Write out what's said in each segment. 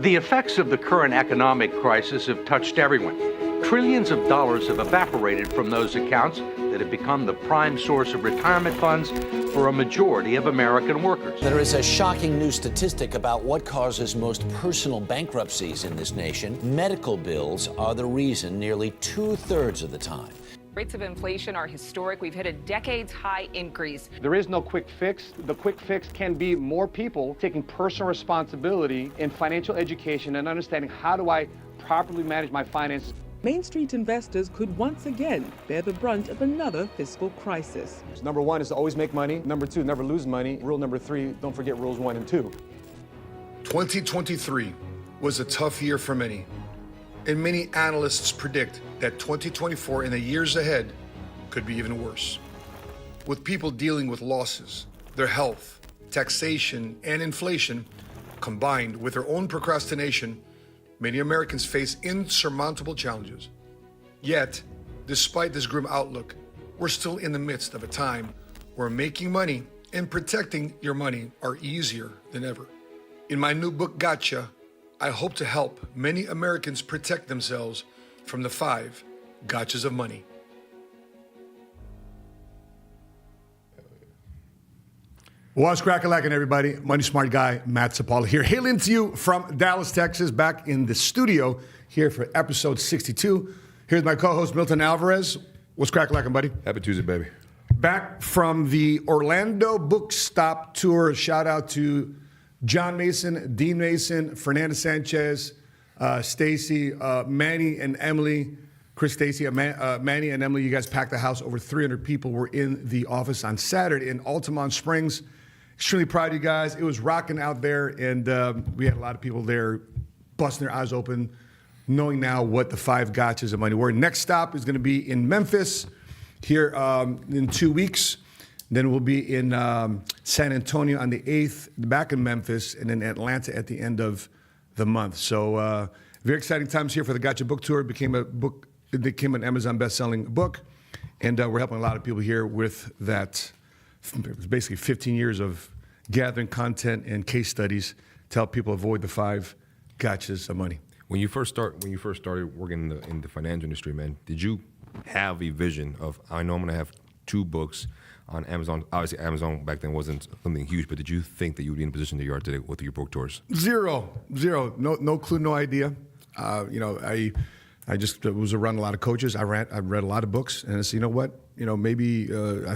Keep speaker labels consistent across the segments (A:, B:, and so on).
A: The effects of the current economic crisis have touched everyone. Trillions of dollars have evaporated from those accounts that have become the prime source of retirement funds for a majority of American workers.
B: There is a shocking new statistic about what causes most personal bankruptcies in this nation. Medical bills are the reason nearly 2/3 of the time.
C: Rates of inflation are historic. We've hit a decades-high increase.
D: There is no quick fix. The quick fix can be more people taking personal responsibility in financial education and understanding how do I properly manage my finances.
E: Main Street investors could once again bear the brunt of another fiscal crisis.
D: Number one is to always make money. Number two, never lose money. Rule number three, don't forget rules 1 and 2.
F: 2023 was a tough year for many, and many analysts predict that 2024 and the years ahead could be even worse. With people dealing with losses, their health, taxation, and inflation, combined with their own procrastination, many Americans face insurmountable challenges. Yet, despite this grim outlook, we're still in the midst of a time where making money and protecting your money are easier than ever. In my new book, Gotcha, I hope to help many Americans protect themselves from the 5 gotchas of money.
G: What's crack-a-lackin', everybody? Money Smart Guy, Matt Sapaula here. Hailing to you from Dallas, Texas, back in the studio here for episode 62. Here's my co-host, Milton Alvarez. What's crack-a-lackin', buddy?
H: Happy Tuesday, baby.
G: Back from the Orlando Book Stop Tour. Shout out to John Mason, Dean Mason, Fernanda Sanchez, Stacy, Manny and Emily, Chris Stacy, Manny and Emily. You guys packed the house. Over 300 people were in the office on Saturday in Altamont Springs. Extremely proud of you guys. It was rocking out there, and we had a lot of people there busting their eyes open, knowing now what the 5 gotchas of money were. Next stop is going to be in Memphis here in 2 weeks. Then we'll be in San Antonio on the 8th, back in Memphis, and then Atlanta at the end of the month. So very exciting times here for the Gotcha Book Tour. It became an Amazon best-selling book, and we're helping a lot of people here with that. It was basically 15 years of gathering content and case studies to help people avoid the 5 gotchas of money.
H: When you first started working in the financial industry, man, did you have a vision of, I know I'm going to have 2 books on Amazon? Obviously, Amazon back then wasn't something huge, but did you think that you would be in a position that you are today with your book tours?
G: Zero. No clue, no idea. I just was around a lot of coaches. I read a lot of books, and I said, you know what? I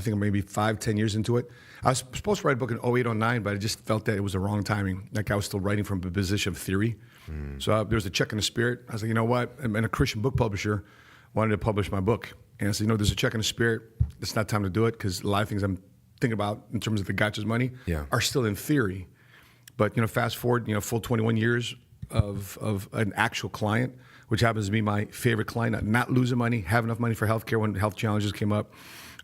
G: think maybe 5-10 years into it. I was supposed to write a book in 08, 09, but I just felt that it was the wrong timing. Like I was still writing from a position of theory. So there was a check in the spirit. I was like, you know what? And a Christian book publisher wanted to publish my book. And I said, there's a check in the spirit. It's not time to do it because a lot of things I'm thinking about in terms of the gotchas money are still in theory. But, fast forward, full 21 years of an actual client, which happens to be my favorite client, not losing money, have enough money for healthcare when health challenges came up,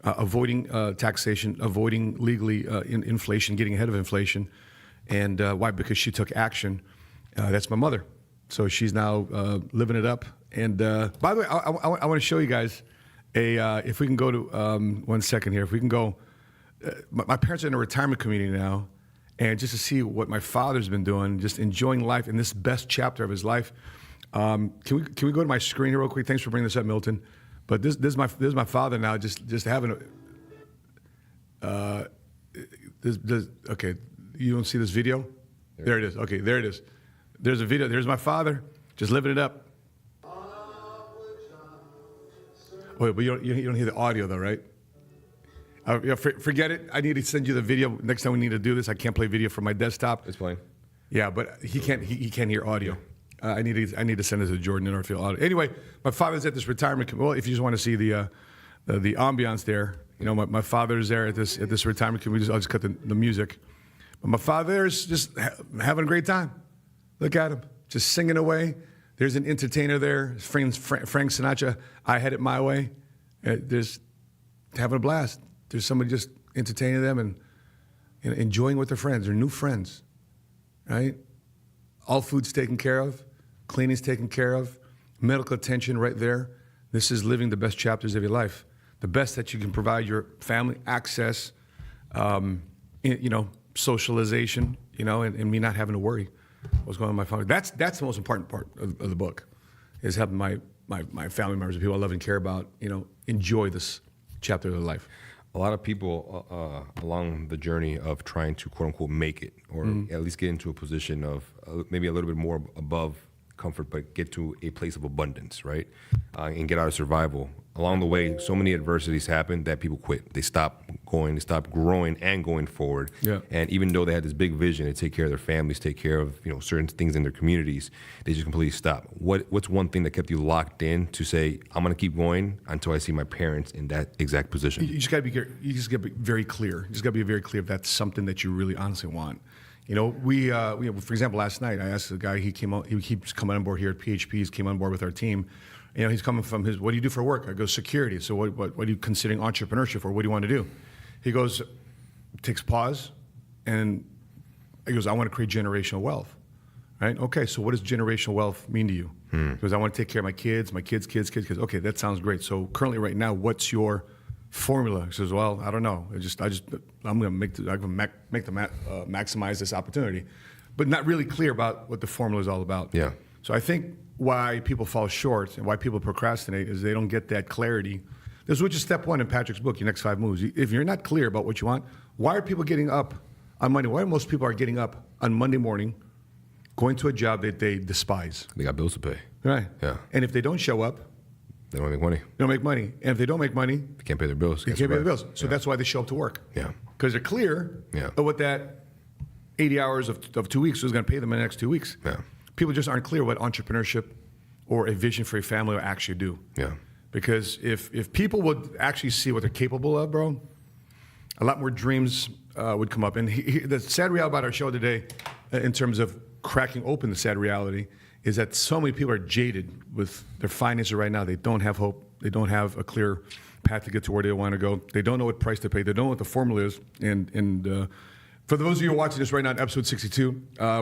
G: avoiding taxation, avoiding legally inflation, getting ahead of inflation. And why? Because she took action. That's my mother. So she's now living it up. And by the way, I want to show you guys if we can go to 1 second here. If we can go, my parents are in a retirement community now. And just to see what my father's been doing, just enjoying life in this best chapter of his life. Can we go to my screen here real quick? Thanks for bringing this up, Milton. But this is my father now, just having a. Okay, you don't see this video? There it is. Okay, there it is. There's a video. There's my father, just living it up. Wait, but you don't hear the audio though, right? Forget it. I need to send you the video next time we need to do this. I can't play video from my desktop.
H: It's fine.
G: Yeah, but he can't hear audio. I need to send it to Jordan in order to feel audio. Anyway, my father's at this retirement. Well, if you just want to see the ambiance there, my father's there at this retirement community. I'll just cut the music. But my father's just having a great time. Look at him, just singing away. There's an entertainer there, Frank Sinatra. I had it my way. There's having a blast. There's somebody just entertaining them and enjoying with their friends, their new friends, right? All food's taken care of, cleaning's taken care of, medical attention right there. This is living the best chapters of your life. The best that you can provide your family, access, socialization, and me not having to worry. what's going on in my family. That's the most important part of the book, is helping my family members, the people I love and care about, enjoy this chapter of their life.
H: A lot of people along the journey of trying to quote unquote make it, or at least get into a position of maybe a little bit more above comfort, but get to a place of abundance, right? And get out of survival. Along the way, so many adversities happen that people quit. They stop going, they stop growing and going forward.
G: Yeah.
H: And even though they had this big vision to take care of their families, take care of certain things in their communities, they just completely stop. What's one thing that kept you locked in to say, I'm going to keep going until I see my parents in that exact position?
G: You just got to be very clear. You just got to be very clear if that's something that you really honestly want. We for example, last night I asked the guy. He keeps coming on board here at PHP. He's came on board with our team. He's coming from what do you do for work? I go, security. So what are you considering entrepreneurship, or what do you want to do? He goes, takes a pause, and he goes, I want to create generational wealth. Right? Okay, so what does generational wealth mean to you? Because I want to take care of my kids, kids. Okay, that sounds great. So currently, right now, what's your formula? He says, well, I don't know. I'm going to maximize this opportunity, but not really clear about what the formula is all about.
H: Yeah.
G: So I think why people fall short and why people procrastinate is they don't get that clarity. This is which is step one in Patrick's book, Your Next 5 Moves. If you're not clear about what you want, why are people getting up on Monday? Why most people are getting up on Monday morning, going to a job that they despise?
H: They got bills to pay.
G: Right.
H: Yeah.
G: And if they don't show up,
H: they don't make money.
G: They don't make money. And if they don't make money,
H: they can't pay their bills.
G: They can't pay their bills. So that's why they show up to work.
H: Yeah.
G: Because they're clear of what that 80 hours of 2 weeks is going to pay them in the next 2 weeks.
H: Yeah.
G: People just aren't clear what entrepreneurship or a vision for a family will actually do.
H: Yeah.
G: Because if people would actually see what they're capable of, bro, a lot more dreams would come up. And the sad reality about our show today, in terms of cracking open the sad reality, is that so many people are jaded with their finances right now. They don't have hope. They don't have a clear path to get to where they want to go. They don't know what price to pay. They don't know what the formula is. And for those of you who are watching this right now, episode 62,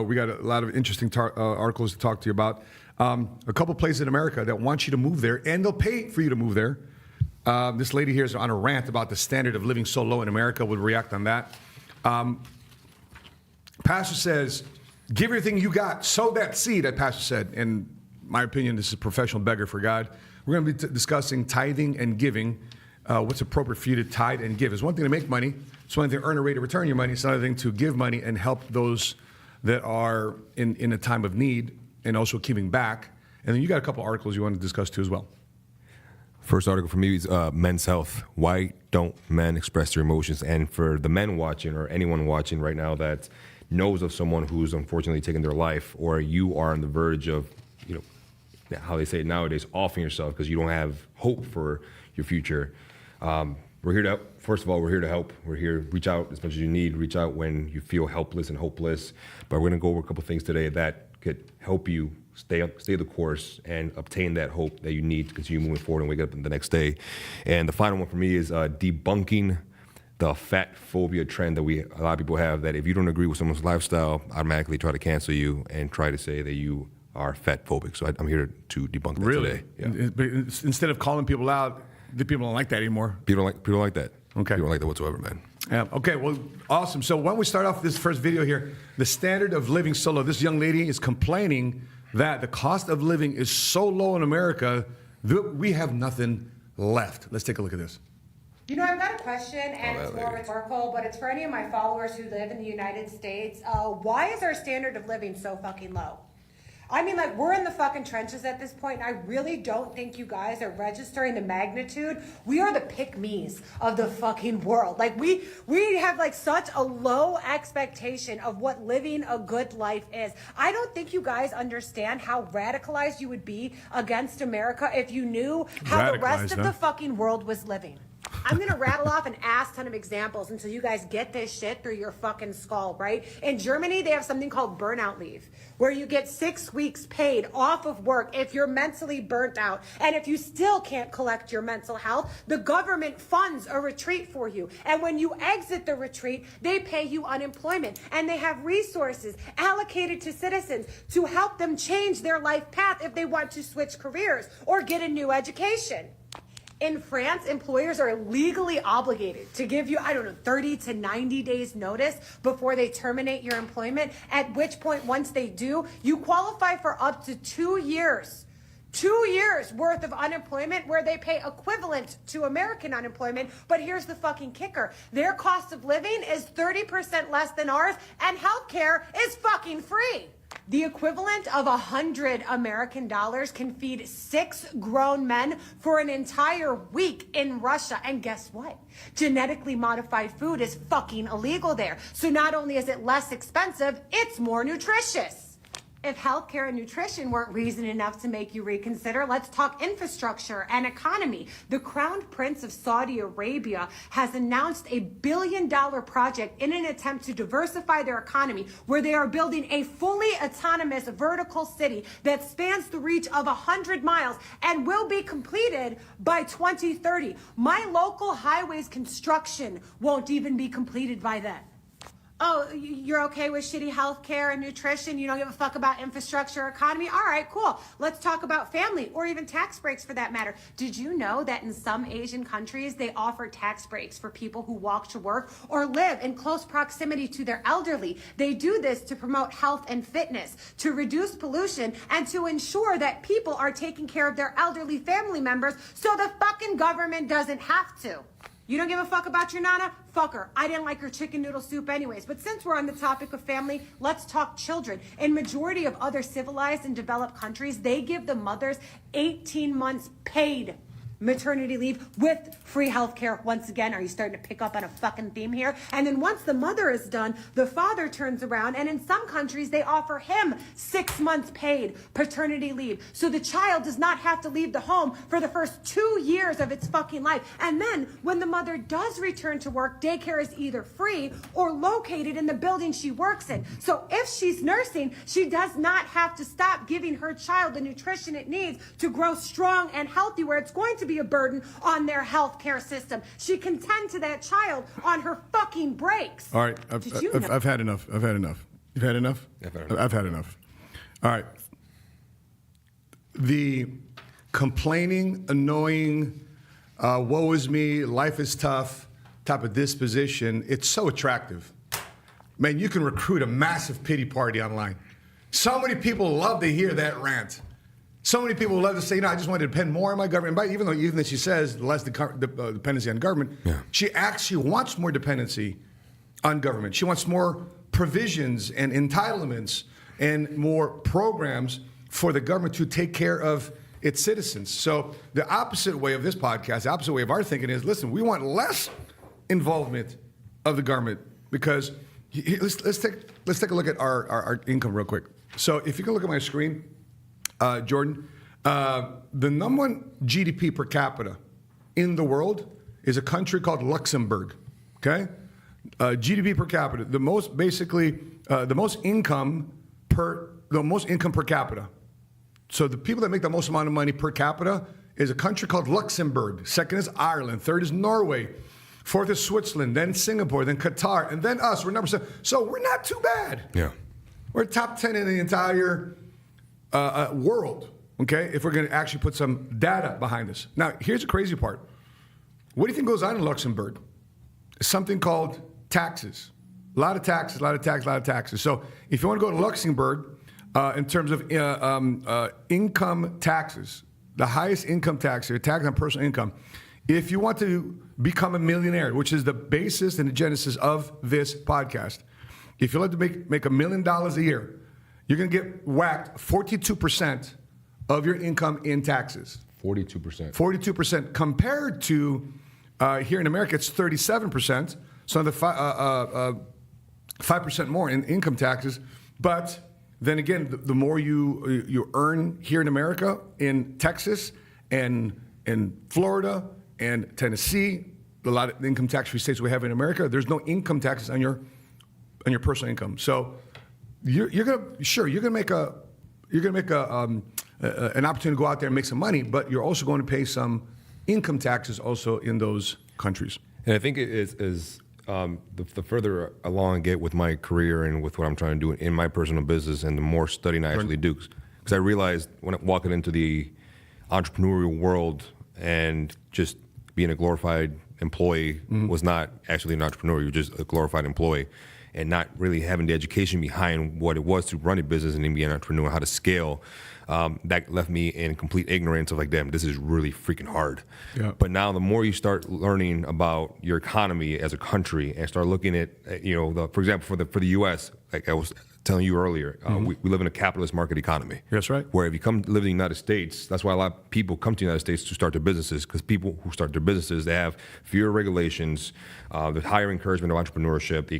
G: we got a lot of interesting articles to talk to you about. A couple places in America that want you to move there, and they'll pay for you to move there. This lady here is on a rant about the standard of living so low in America. Would react on that. Pastor says, give everything you got, sow that seed, that pastor said. In my opinion, this is a professional beggar for God. We're going to be discussing tithing and giving. What's appropriate for you to tithe and give. It's one thing to make money. It's one thing to earn a rate of return your money. It's another thing to give money and help those that are in a time of need, and also giving back. And then you got a couple articles you want to discuss too as well.
H: First article for me is men's health. Why don't men express their emotions? And for the men watching, or anyone watching right now that knows of someone who's unfortunately taken their life, or you are on the verge of, how they say it nowadays, offing yourself because you don't have hope for your future. We're here to help. First of all, we're here to help. We're here, reach out as much as you need. Reach out when you feel helpless and hopeless. But we're going to go over a couple things today that could help you stay the course and obtain that hope that you need to continue moving forward and wake up the next day. And the final one for me is debunking the fat phobia trend that a lot of people have, that if you don't agree with someone's lifestyle, automatically try to cancel you and try to say that you are fat phobic. So I'm here to debunk that today. Yeah.
G: But instead of calling people out, the people don't like that anymore.
H: People don't like that.
G: Okay.
H: People don't like that whatsoever, man.
G: Yeah. Okay. Well, awesome. So why don't we start off this first video here? The standard of living so low. This young lady is complaining that the cost of living is so low in America that we have nothing left. Let's take a look at this.
I: I've got a question, and it's more rhetorical, but it's for any of my followers who live in the United States. Why is our standard of living so fucking low? I mean, we're in the fucking trenches at this point, and I really don't think you guys are registering the magnitude. We are the pick-me's of the fucking world. We have, such a low expectation of what living a good life is. I don't think you guys understand how radicalized you would be against America if you knew how the rest of the fucking world was living. I'm going to rattle off an ass ton of examples until you guys get this shit through your fucking skull, right? In Germany, they have something called burnout leave, where you get 6 weeks paid off of work if you're mentally burnt out. And if you still can't collect your mental health, the government funds a retreat for you. And when you exit the retreat, they pay you unemployment. And they have resources allocated to citizens to help them change their life path if they want to switch careers or get a new education. In France, employers are legally obligated to give you, 30 to 90 days notice before they terminate your employment, at which point, once they do, you qualify for up to 2 years. 2 years worth of unemployment where they pay equivalent to American unemployment. But here's the fucking kicker. Their cost of living is 30% less than ours, and healthcare is fucking free. The equivalent of $100 American can feed 6 grown men for an entire week in Russia. And guess what? Genetically modified food is fucking illegal there. So not only is it less expensive, it's more nutritious. If healthcare and nutrition weren't reason enough to make you reconsider, let's talk infrastructure and economy. The Crown Prince of Saudi Arabia has announced a $1 billion project in an attempt to diversify their economy, where they are building a fully autonomous vertical city that spans the reach of 100 miles and will be completed by 2030. My local highways construction won't even be completed by then. Oh, you're okay with shitty healthcare and nutrition? You don't give a fuck about infrastructure or economy? All right, cool. Let's talk about family, or even tax breaks for that matter. Did you know that in some Asian countries, they offer tax breaks for people who walk to work or live in close proximity to their elderly? They do this to promote health and fitness, to reduce pollution, and to ensure that people are taking care of their elderly family members so the fucking government doesn't have to. You don't give a fuck about your nana? Fuck her. I didn't like her chicken noodle soup anyways. But since we're on the topic of family, let's talk children. In majority of other civilized and developed countries, they give the mothers 18 months paid maternity leave with free health care. Once again, are you starting to pick up on a fucking theme here? And then once the mother is done, the father turns around, and in some countries they offer him 6 months paid paternity leave. So the child does not have to leave the home for the first 2 years of its fucking life. And then when the mother does return to work, daycare is either free or located in the building she works in. So if she's nursing, she does not have to stop giving her child the nutrition it needs to grow strong and healthy, where it's going to be a burden on their healthcare system. She can tend to that child on her fucking breaks.
G: All right, I've had enough. I've had enough. You've had enough? I've had enough. All right. The complaining, annoying, woe is me, life is tough type of disposition, it's so attractive. Man, you can recruit a massive pity party online. So many people love to hear that rant. So many people love to say, I just want to depend more on my government. But even though she says less dependency on government, she actually wants more dependency on government. She wants more provisions and entitlements and more programs for the government to take care of its citizens. So the opposite way of this podcast, the opposite way of our thinking is, listen, we want less involvement of the government, because let's take a look at our income real quick. So if you can look at my screen, Jordan, the number one GDP per capita in the world is a country called Luxembourg. Okay, GDP per capita, the most income per capita. So the people that make the most amount of money per capita is a country called Luxembourg. Second is Ireland. Third is Norway. Fourth is Switzerland. Then Singapore. Then Qatar. And then us. We're number 7. So we're not too bad.
H: Yeah,
G: we're top 10 in the entire world, okay, if we're going to actually put some data behind us. Now, here's the crazy part. What do you think goes on in Luxembourg? Something called taxes. A lot of taxes. So if you want to go to Luxembourg, in terms of income taxes, the highest income tax, or tax on personal income, if you want to become a millionaire, which is the basis and the genesis of this podcast, if you like to make $1 million a year, you're going to get whacked 42% of your income in taxes.
H: 42%.
G: 42% compared to here in America, it's 37%. So the 5% more in income taxes. But then again, the more you earn here in America, in Texas and in Florida and Tennessee, a lot of the income tax-free states we have in America, there's no income taxes on your personal income. So you're gonna make an opportunity to go out there and make some money, but you're also going to pay some income taxes also in those countries.
H: And I think it is the further along I get with my career and with what I'm trying to do in my personal business, and the more studying I actually do, because I realized when walking into the entrepreneurial world and just being a glorified employee was not actually an entrepreneur. You were just a glorified employee, and not really having the education behind what it was to run a business and then be an entrepreneur, how to scale. That left me in complete ignorance of like, damn, this is really freaking hard.
G: Yeah.
H: But now the more you start learning about your economy as a country and start looking at, for example, for the U.S., like I was telling you earlier, we live in a capitalist market economy.
G: That's right.
H: Where if you come live in the United States, that's why a lot of people come to the United States to start their businesses, because people who start their businesses, they have fewer regulations, the higher encouragement of entrepreneurship, the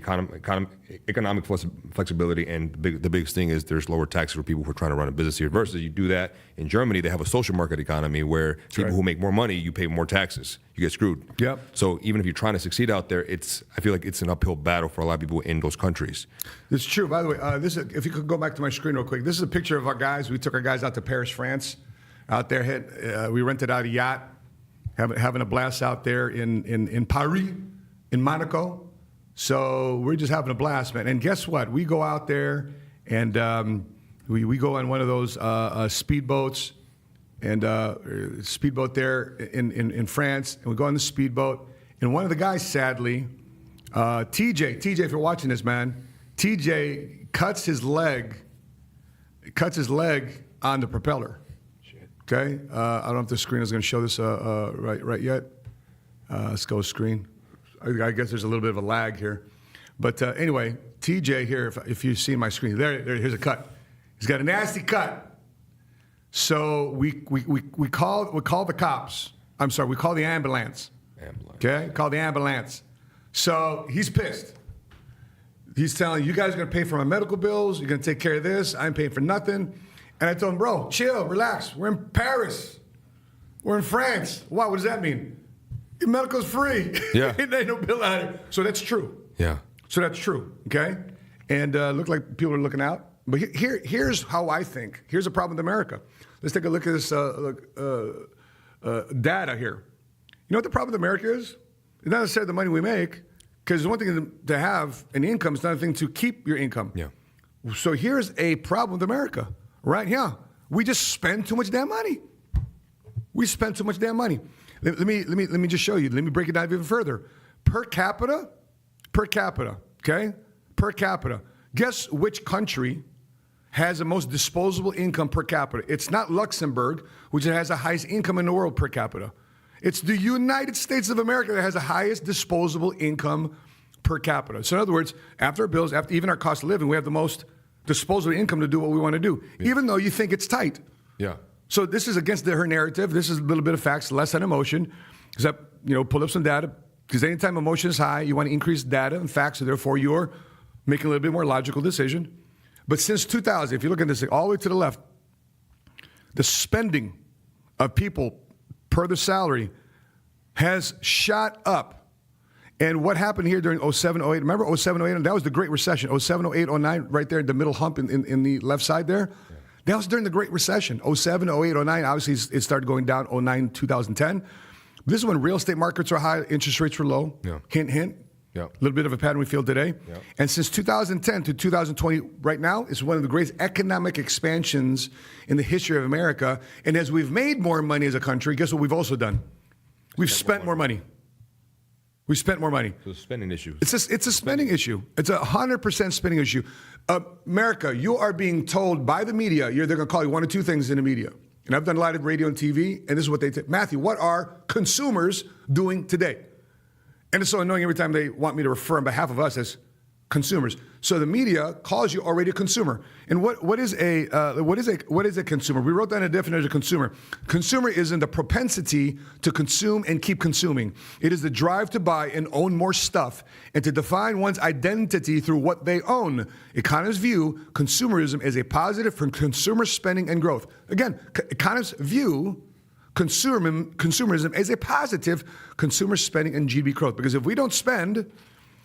H: economic flexibility, and the biggest thing is there's lower taxes for people who are trying to run a business here. Versus you do that in Germany, they have a social market economy where people who make more money, you pay more taxes. You get screwed.
G: Yep.
H: So even if you're trying to succeed out there, I feel like it's an uphill battle for a lot of people in those countries.
G: It's true. By the way, if you could go back to my screen real quick, this is a picture of our guys. We took our guys out to Paris, France. Out there, we rented out a yacht, having a blast out there in Paris, in Monaco. So we're just having a blast, man. And guess what? We go out there and we go on one of those speedboats, and speedboat there in France, and we go on the speedboat. And one of the guys, sadly, TJ, if you're watching this, man, TJ cuts his leg on the propeller. Shit. Okay, I don't know if the screen is going to show this right yet. Let's go screen. I guess there's a little bit of a lag here, but anyway, TJ here. If you see my screen, here's a cut. He's got a nasty cut. So we call the cops. I'm sorry, we call the ambulance. Okay, call the ambulance. So he's pissed. He's telling you guys are gonna pay for my medical bills. You're gonna take care of this. I'm paying for nothing. And I told him, bro, chill, relax. We're in Paris. We're in France. What does that mean? Your medical's free.
H: Yeah.
G: There ain't no bill out here. So that's true.
H: Yeah.
G: So that's true. Okay. And look like people are looking out. But here's how I think. Here's a problem with America. Let's take a look at this data here. You know what the problem with America is? It's not necessarily the money we make, because one thing to have an income is another thing to keep your income.
H: Yeah.
G: So here's a problem with America, right here. We just spend too much damn money. We spend too much damn money. Let me just show you. Let me break it down even further. Per capita, okay? Per capita. Guess which country has the most disposable income per capita? It's not Luxembourg, which has the highest income in the world per capita. It's the United States of America that has the highest disposable income per capita. So in other words, after our bills, after even our cost of living, we have the most disposable income to do what we want to do, even though you think it's tight.
H: Yeah.
G: So this is against her narrative. This is a little bit of facts, less on emotion. Except, pull up some data, because anytime emotion is high, you want to increase data and facts, so therefore you're making a little bit more logical decision. But since 2000, if you look at this all the way to the left, the spending of people per the salary has shot up. And what happened here during 07, 08, remember 07, 08, that was the Great Recession. 07, 08, 09, right there in the middle hump in the left side there. Yeah. That was during the Great Recession. 07, 08, 09, obviously it started going down 09, 2010. This is when real estate markets are high, interest rates were low. Yeah. Hint, hint. Yeah. A little bit of a pattern we feel today. Yeah. And since 2010 to 2020, right now, it's one of the greatest economic expansions in the history of America. And as we've made more money as a country, guess what we've also done? We've spent more money. We spent more money.
H: So it's a spending issue.
G: It's a spending issue. It's 100% spending issue. America, you are being told by the media, they're going to call you one or two things in the media. And I've done a lot of radio and TV, and this is what they Matthew, what are consumers doing today? And it's so annoying every time they want me to refer on behalf of us as consumers. So the media calls you already a consumer. And what is a consumer? We wrote down a definition of consumer. Consumer is in the propensity to consume and keep consuming. It is the drive to buy and own more stuff and to define one's identity through what they own. Economists view consumerism as a positive for consumer spending and growth. Again, economists view consumerism as a positive consumer spending and GDP growth. Because if we don't spend,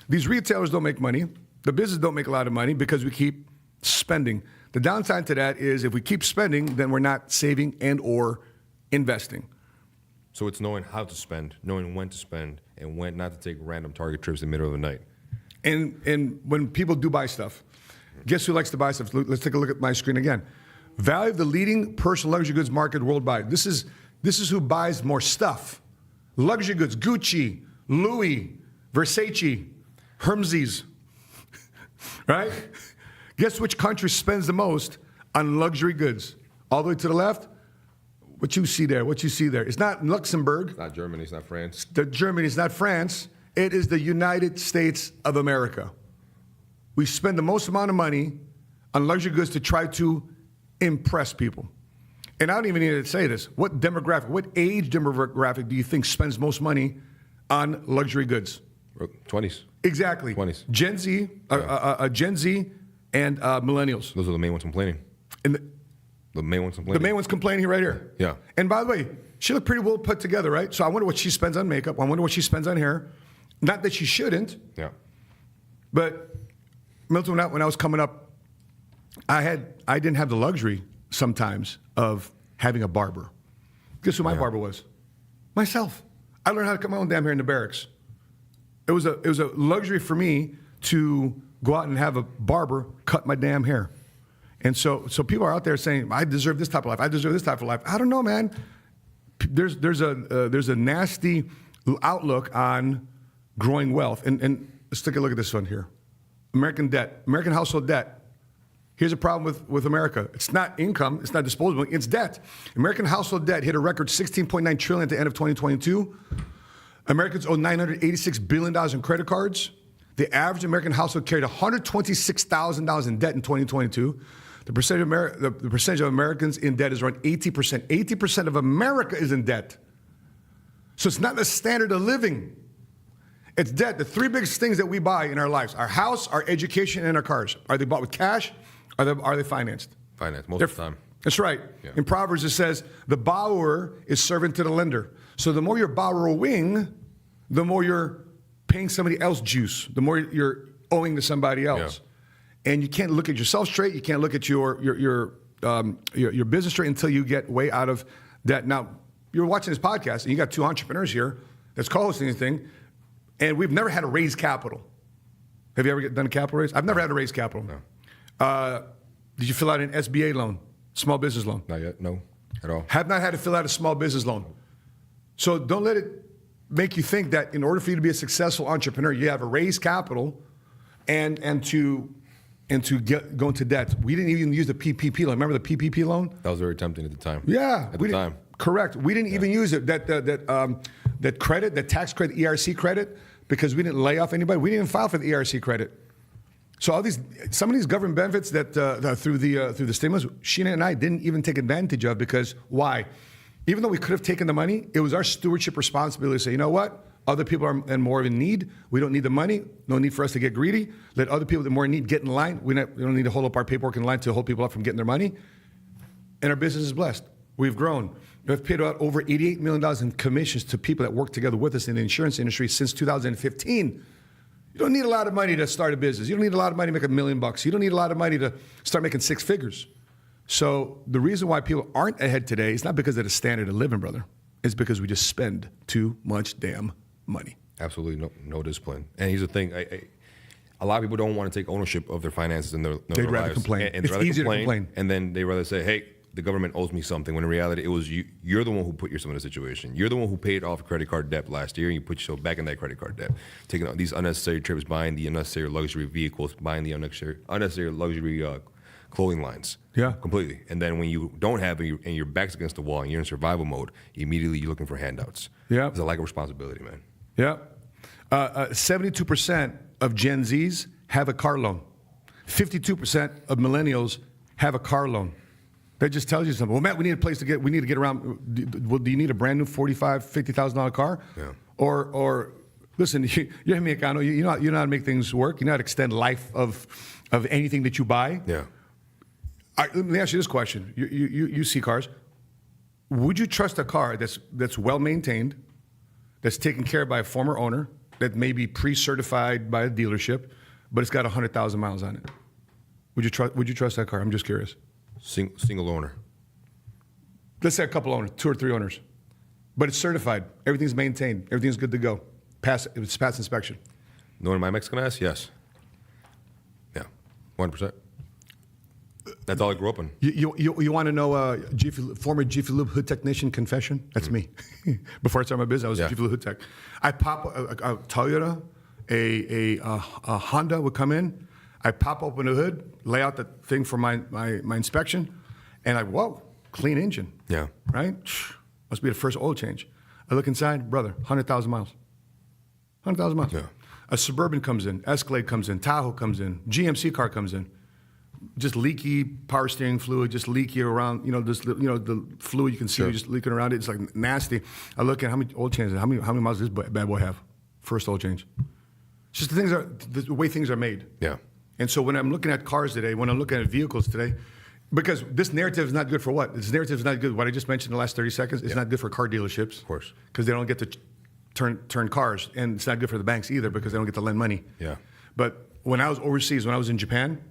G: these retailers don't make money. The businesses don't make a lot of money because we keep spending. The downside to that is if we keep spending, then we're not saving and or investing.
H: So it's knowing how to spend, knowing when to spend, and when not to take random Target trips in the middle of the night.
G: And when people do buy stuff, guess who likes to buy stuff? Let's take a look at my screen again. Value of the leading personal luxury goods market worldwide. This is This is who buys more stuff. Luxury goods, Gucci, Louis, Versace, Hermses, right? Guess which country spends the most on luxury goods? All the way to the left, what you see there, It's not Luxembourg.
H: It's not Germany, it's not France.
G: Germany, it's not France. It is the United States of America. We spend the most amount of money on luxury goods to try to impress people. And I don't even need to say this. What age demographic do you think spends most money on luxury goods?
H: 20s.
G: Exactly.
H: 20s.
G: Gen Z, Gen Z and millennials.
H: Those are the main ones complaining.
G: And
H: the main ones complaining.
G: The main one's complaining right here.
H: Yeah.
G: And by the way, she looked pretty well put together, right? So I wonder what she spends on makeup. I wonder what she spends on hair. Not that she shouldn't.
H: Yeah.
G: But Milton, when I was coming up, I didn't have the luxury sometimes of having a barber. Guess who my barber was? Myself. I learned how to cut my own damn hair in the barracks. It was a luxury for me to go out and have a barber cut my damn hair. And so people are out there saying, I deserve this type of life. I deserve this type of life. I don't know, man. There's a nasty outlook on growing wealth. And let's take a look at this one here. American debt, American household debt. Here's a problem with America. It's not income. It's not disposable. It's debt. American household debt hit a record $16.9 trillion at the end of 2022. Americans owe $986 billion in credit cards. The average American household carried $126,000 in debt in 2022. The percentage of Americans in debt is around 80%. 80% of America is in debt. So it's not the standard of living. It's debt. The three biggest things that we buy in our lives: our house, our education, and our cars. Are they bought with cash? Are they financed?
H: Financed, most of the time.
G: That's right.
H: Yeah.
G: In Proverbs, it says, the borrower is servant to the lender. So the more you're borrowing, the more you're paying somebody else juice, the more you're owing to somebody else. Yeah. And you can't look at yourself straight. You can't look at your business straight until you get way out of debt. Now, you're watching this podcast, and you got two entrepreneurs here that's co-hosting this thing, and we've never had to raise capital. Have you ever done a capital raise? I've never had to raise capital.
H: No.
G: Did you fill out an SBA loan, small business loan?
H: Not yet, no, at all.
G: Have not had to fill out a small business loan. So don't let it make you think that in order for you to be a successful entrepreneur, you have to raise capital and to go into debt. We didn't even use the PPP loan. Remember the PPP loan?
H: That was very tempting at the time.
G: Yeah.
H: At the time.
G: Correct. We didn't even use it, that credit, that tax credit, ERC credit, because we didn't lay off anybody. We didn't even file for the ERC credit. So some of these government benefits that through the stimulus, Sheena and I didn't even take advantage of, because why? Even though we could have taken the money, it was our stewardship responsibility to say, you know what? Other people are in more of a need. We don't need the money. No need for us to get greedy. Let other people that are more in need get in line. We don't need to hold up our paperwork in line to hold people up from getting their money. And our business is blessed. We've grown. We've paid out over $88 million in commissions to people that work together with us in the insurance industry since 2015. You don't need a lot of money to start a business. You don't need a lot of money to make $1 million. You don't need a lot of money to start making six figures. So the reason why people aren't ahead today is not because of the standard of living, brother. It's because we just spend too much damn money.
H: Absolutely no discipline. And here's the thing. A lot of people don't want to take ownership of their finances and their lives.
G: They'd rather complain.
H: And
G: it's easier to complain.
H: And then they rather say, hey, the government owes me something, when in reality it was you're the one who put yourself in a situation. You're the one who paid off credit card debt last year, and you put yourself back in that credit card debt, taking on these unnecessary trips, buying the unnecessary luxury vehicles, buying the unnecessary luxury clothing lines.
G: Yeah.
H: Completely. And then when you don't have it and your back's against the wall and you're in survival mode, immediately you're looking for handouts.
G: Yeah.
H: It's a lack of responsibility, man.
G: Yeah. 72% of Gen Zs have a car loan. 52% of millennials have a car loan. That just tells you something. Well, Matt, we need a place to get. We need to get around. Do you need a brand new $45,000, $50,000 car?
H: Yeah.
G: Or listen, you're a mechanic. You know how to make things work. You know how to extend life of anything that you buy.
H: Yeah.
G: Let me ask you this question. You see cars. Would you trust a car that's well maintained, that's taken care of by a former owner, that may be pre-certified by a dealership, but it's got 100,000 miles on it? Would you trust that car? I'm just curious.
H: Single owner.
G: Let's say a couple owners, 2 or 3 owners, but it's certified. Everything's maintained. Everything's good to go. It's passed inspection.
H: Knowing my Mexican ass, yes. Yeah, 100%. That's all I grew up on.
G: You want to know former Jiffy Lube hood technician confession? That's me. Before I started my business, I was a Jiffy Lube hood tech. I pop a Toyota, a Honda would come in. I pop open the hood, lay out the thing for my inspection, and whoa, clean engine.
H: Yeah.
G: Right? Must be the first oil change. I look inside, brother, 100,000 miles. 100,000 miles.
H: Yeah.
G: A Suburban comes in, Escalade comes in, Tahoe comes in, GMC car comes in. Just leaky power steering fluid, just leaky around, the fluid you can see just leaking around it. It's like nasty. I look at how many oil changes, how many miles does this bad boy have? First oil change. It's just the way things are made.
H: Yeah.
G: And so when I'm looking at cars today, when I'm looking at vehicles today, because this narrative is not good for what? This narrative is not good. What I just mentioned in the last 30 seconds, it's not good for car dealerships.
H: Of course.
G: Because they don't get to turn cars. And it's not good for the banks either because they don't get to lend money.
H: Yeah.
G: But when I was overseas, when I was in Japan,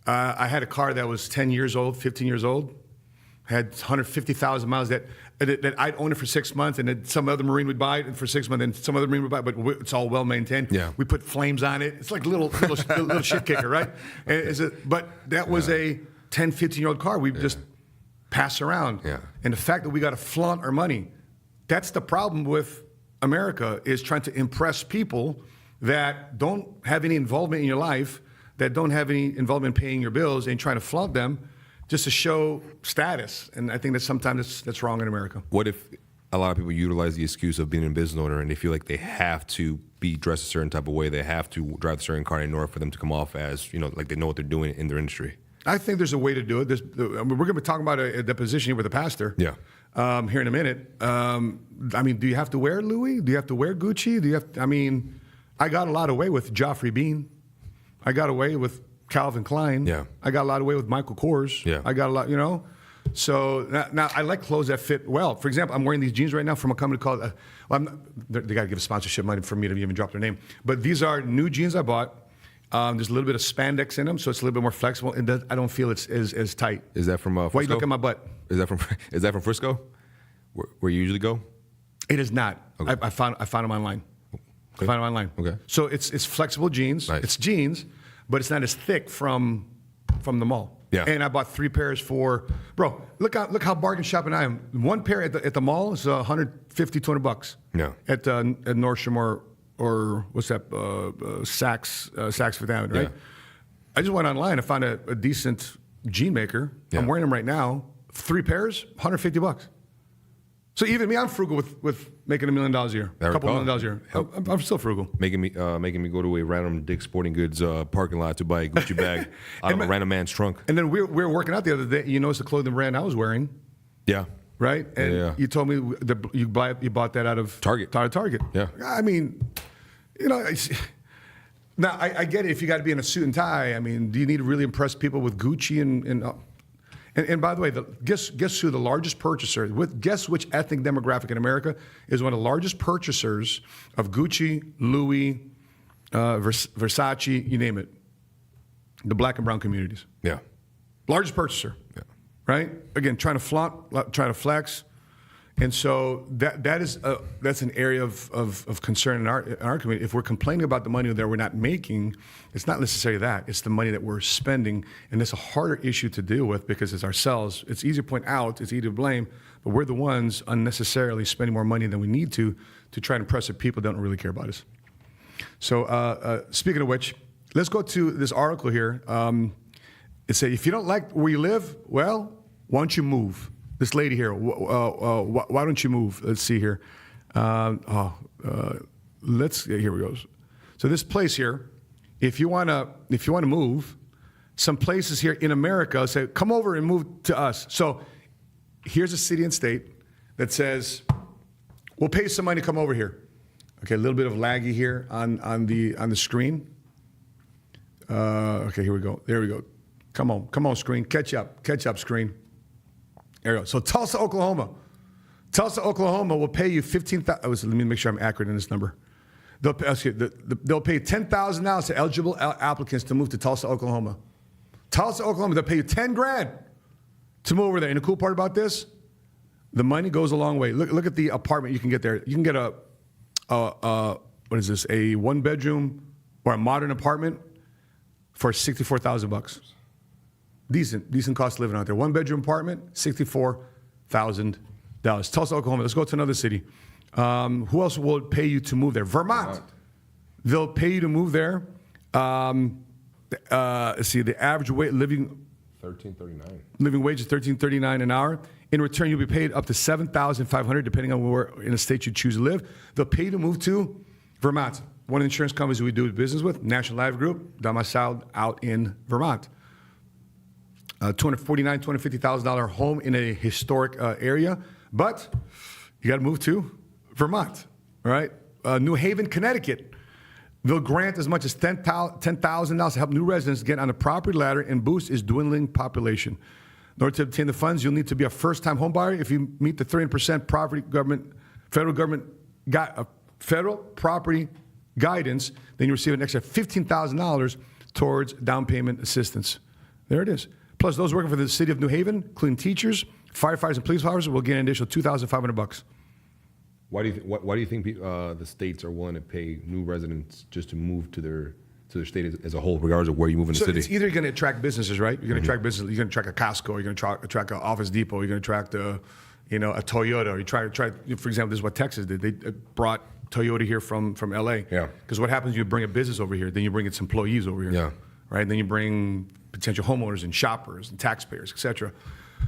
G: I had a car that was 10 years old, 15 years old, had 150,000 miles that I'd own it for 6 months, and then some other Marine would buy it for 6 months, and some other Marine would buy it, but it's all well maintained.
H: Yeah.
G: We put flames on it. It's like a little shit kicker, right? But that was a 10, 15-year-old car we just pass around.
H: Yeah.
G: And the fact that we got to flaunt our money, that's the problem with America, is trying to impress people that don't have any involvement in your life, that don't have any involvement in paying your bills, and trying to flaunt them just to show status. And I think that sometimes that's wrong in America.
H: What if a lot of people utilize the excuse of being a business owner and they feel like they have to be dressed a certain type of way, they have to drive a certain car in order for them to come off as, like they know what they're doing in their industry?
G: I think there's a way to do it. We're going to be talking about a deposition here with a pastor.
H: Yeah.
G: Here in a minute. Do you have to wear Louis? Do you have to wear Gucci? I got a lot away with Joffrey Bean. I got away with Calvin Klein.
H: Yeah.
G: I got a lot away with Michael Kors.
H: Yeah.
G: I got a lot, So now I like clothes that fit well. For example, I'm wearing these jeans right now from a company called, they got to give sponsorship money for me to even drop their name. But these are new jeans I bought. There's a little bit of spandex in them, so it's a little bit more flexible, and I don't feel it's as tight.
H: Is that from Frisco?
G: Why you look at my butt?
H: Is that from Frisco, where you usually go?
G: It is not.
H: Okay.
G: I found them online.
H: Okay.
G: I found them online.
H: Okay.
G: So it's flexible jeans.
H: Nice.
G: It's jeans, but it's not as thick from the mall.
H: Yeah.
G: And I bought 3 pairs for, bro, look how bargain shopping I am. One pair at the mall is $150, $200.
H: Yeah.
G: At Nordstrom or what's that, Saks Fifth Avenue, right?
H: Yeah.
G: I just went online. I found a decent jean maker.
H: Yeah.
G: I'm wearing them right now. 3 pairs, $150. So even me, I'm frugal with making $1 million a year, a couple $1 million a year. I'm still frugal.
H: Making me go to a random Dick's Sporting Goods parking lot to buy a Gucci bag out of a random man's trunk.
G: And then we were working out the other day. You noticed the clothing brand I was wearing,
H: Yeah.
G: right? And
H: Yeah.
G: you told me that you bought that out of
H: Target.
G: Out of Target.
H: Yeah.
G: Now I get it. If you got to be in a suit and tie, do you need to really impress people with Gucci and by the way, guess who the largest purchaser? Guess which ethnic demographic in America is one of the largest purchasers of Gucci, Louis, Versace, you name it. The black and brown communities.
H: Yeah.
G: Largest purchaser.
H: Yeah.
G: Right? Again, trying to flaunt, trying to flex. And so that's an area of concern in our community. If we're complaining about the money that we're not making, it's not necessarily that. It's the money that we're spending, and it's a harder issue to deal with because it's ourselves. It's easy to point out, it's easy to blame, but we're the ones unnecessarily spending more money than we need to try and impress the people that don't really care about us. So speaking of which, let's go to this article here. It says, if you don't like where you live, well, why don't you move? This lady here, why don't you move? Let's see here. Here we go. So this place here, if you wanna move, some places here in America say, come over and move to us. So here's a city and state that says, we'll pay you some money to come over here. Okay, a little bit of laggy here on the screen. Okay, here we go. There we go. Come on, screen. Catch up, screen. There we go. So Tulsa, Oklahoma. Tulsa, Oklahoma will pay you $15,000. Let me make sure I'm accurate in this number. They'll pay $10,000 to eligible applicants to move to Tulsa, Oklahoma. Tulsa, Oklahoma, they'll pay you $10,000 to move over there. And the cool part about this, the money goes a long way. Look at the apartment you can get there. You can get a 1-bedroom or a modern apartment for $64,000. Decent cost of living out there. 1-bedroom apartment, $64,000. Tulsa, Oklahoma. Let's go to another city. Who else will pay you to move there? Vermont. They'll pay you to move there. Let's see, the average living wage is $13.39 an hour. In return, you'll be paid up to $7,500, depending on where in the state you choose to live. They'll pay you to move to Vermont. One of the insurance companies we do business with, National Life Group, domiciled out in Vermont. $249,000, $250,000 home in a historic area, but you got to move to Vermont, all right? New Haven, Connecticut. They'll grant as much as $10,000 to help new residents get on the property ladder and boost its dwindling population. In order to obtain the funds, you'll need to be a first-time home buyer. If you meet the 300% federal property guidance, then you receive an extra $15,000 towards down payment assistance. There it is. Plus, those working for the city of New Haven, including teachers, firefighters, and police officers, will get an additional $2,500.
H: Why do you think the states are willing to pay new residents just to move to their state as a whole, regardless of where you move in the city?
G: It's either going to attract businesses, right? You're going to attract business. You're going to attract a Costco. You're going to attract an Office Depot. You're going to attract a Toyota. Or you try. For example, this is what Texas did. They brought Toyota here from LA. Yeah. Because what happens? You bring a business over here, then you bring its employees over here. Yeah. Right. And then you bring potential homeowners and shoppers and taxpayers, etc.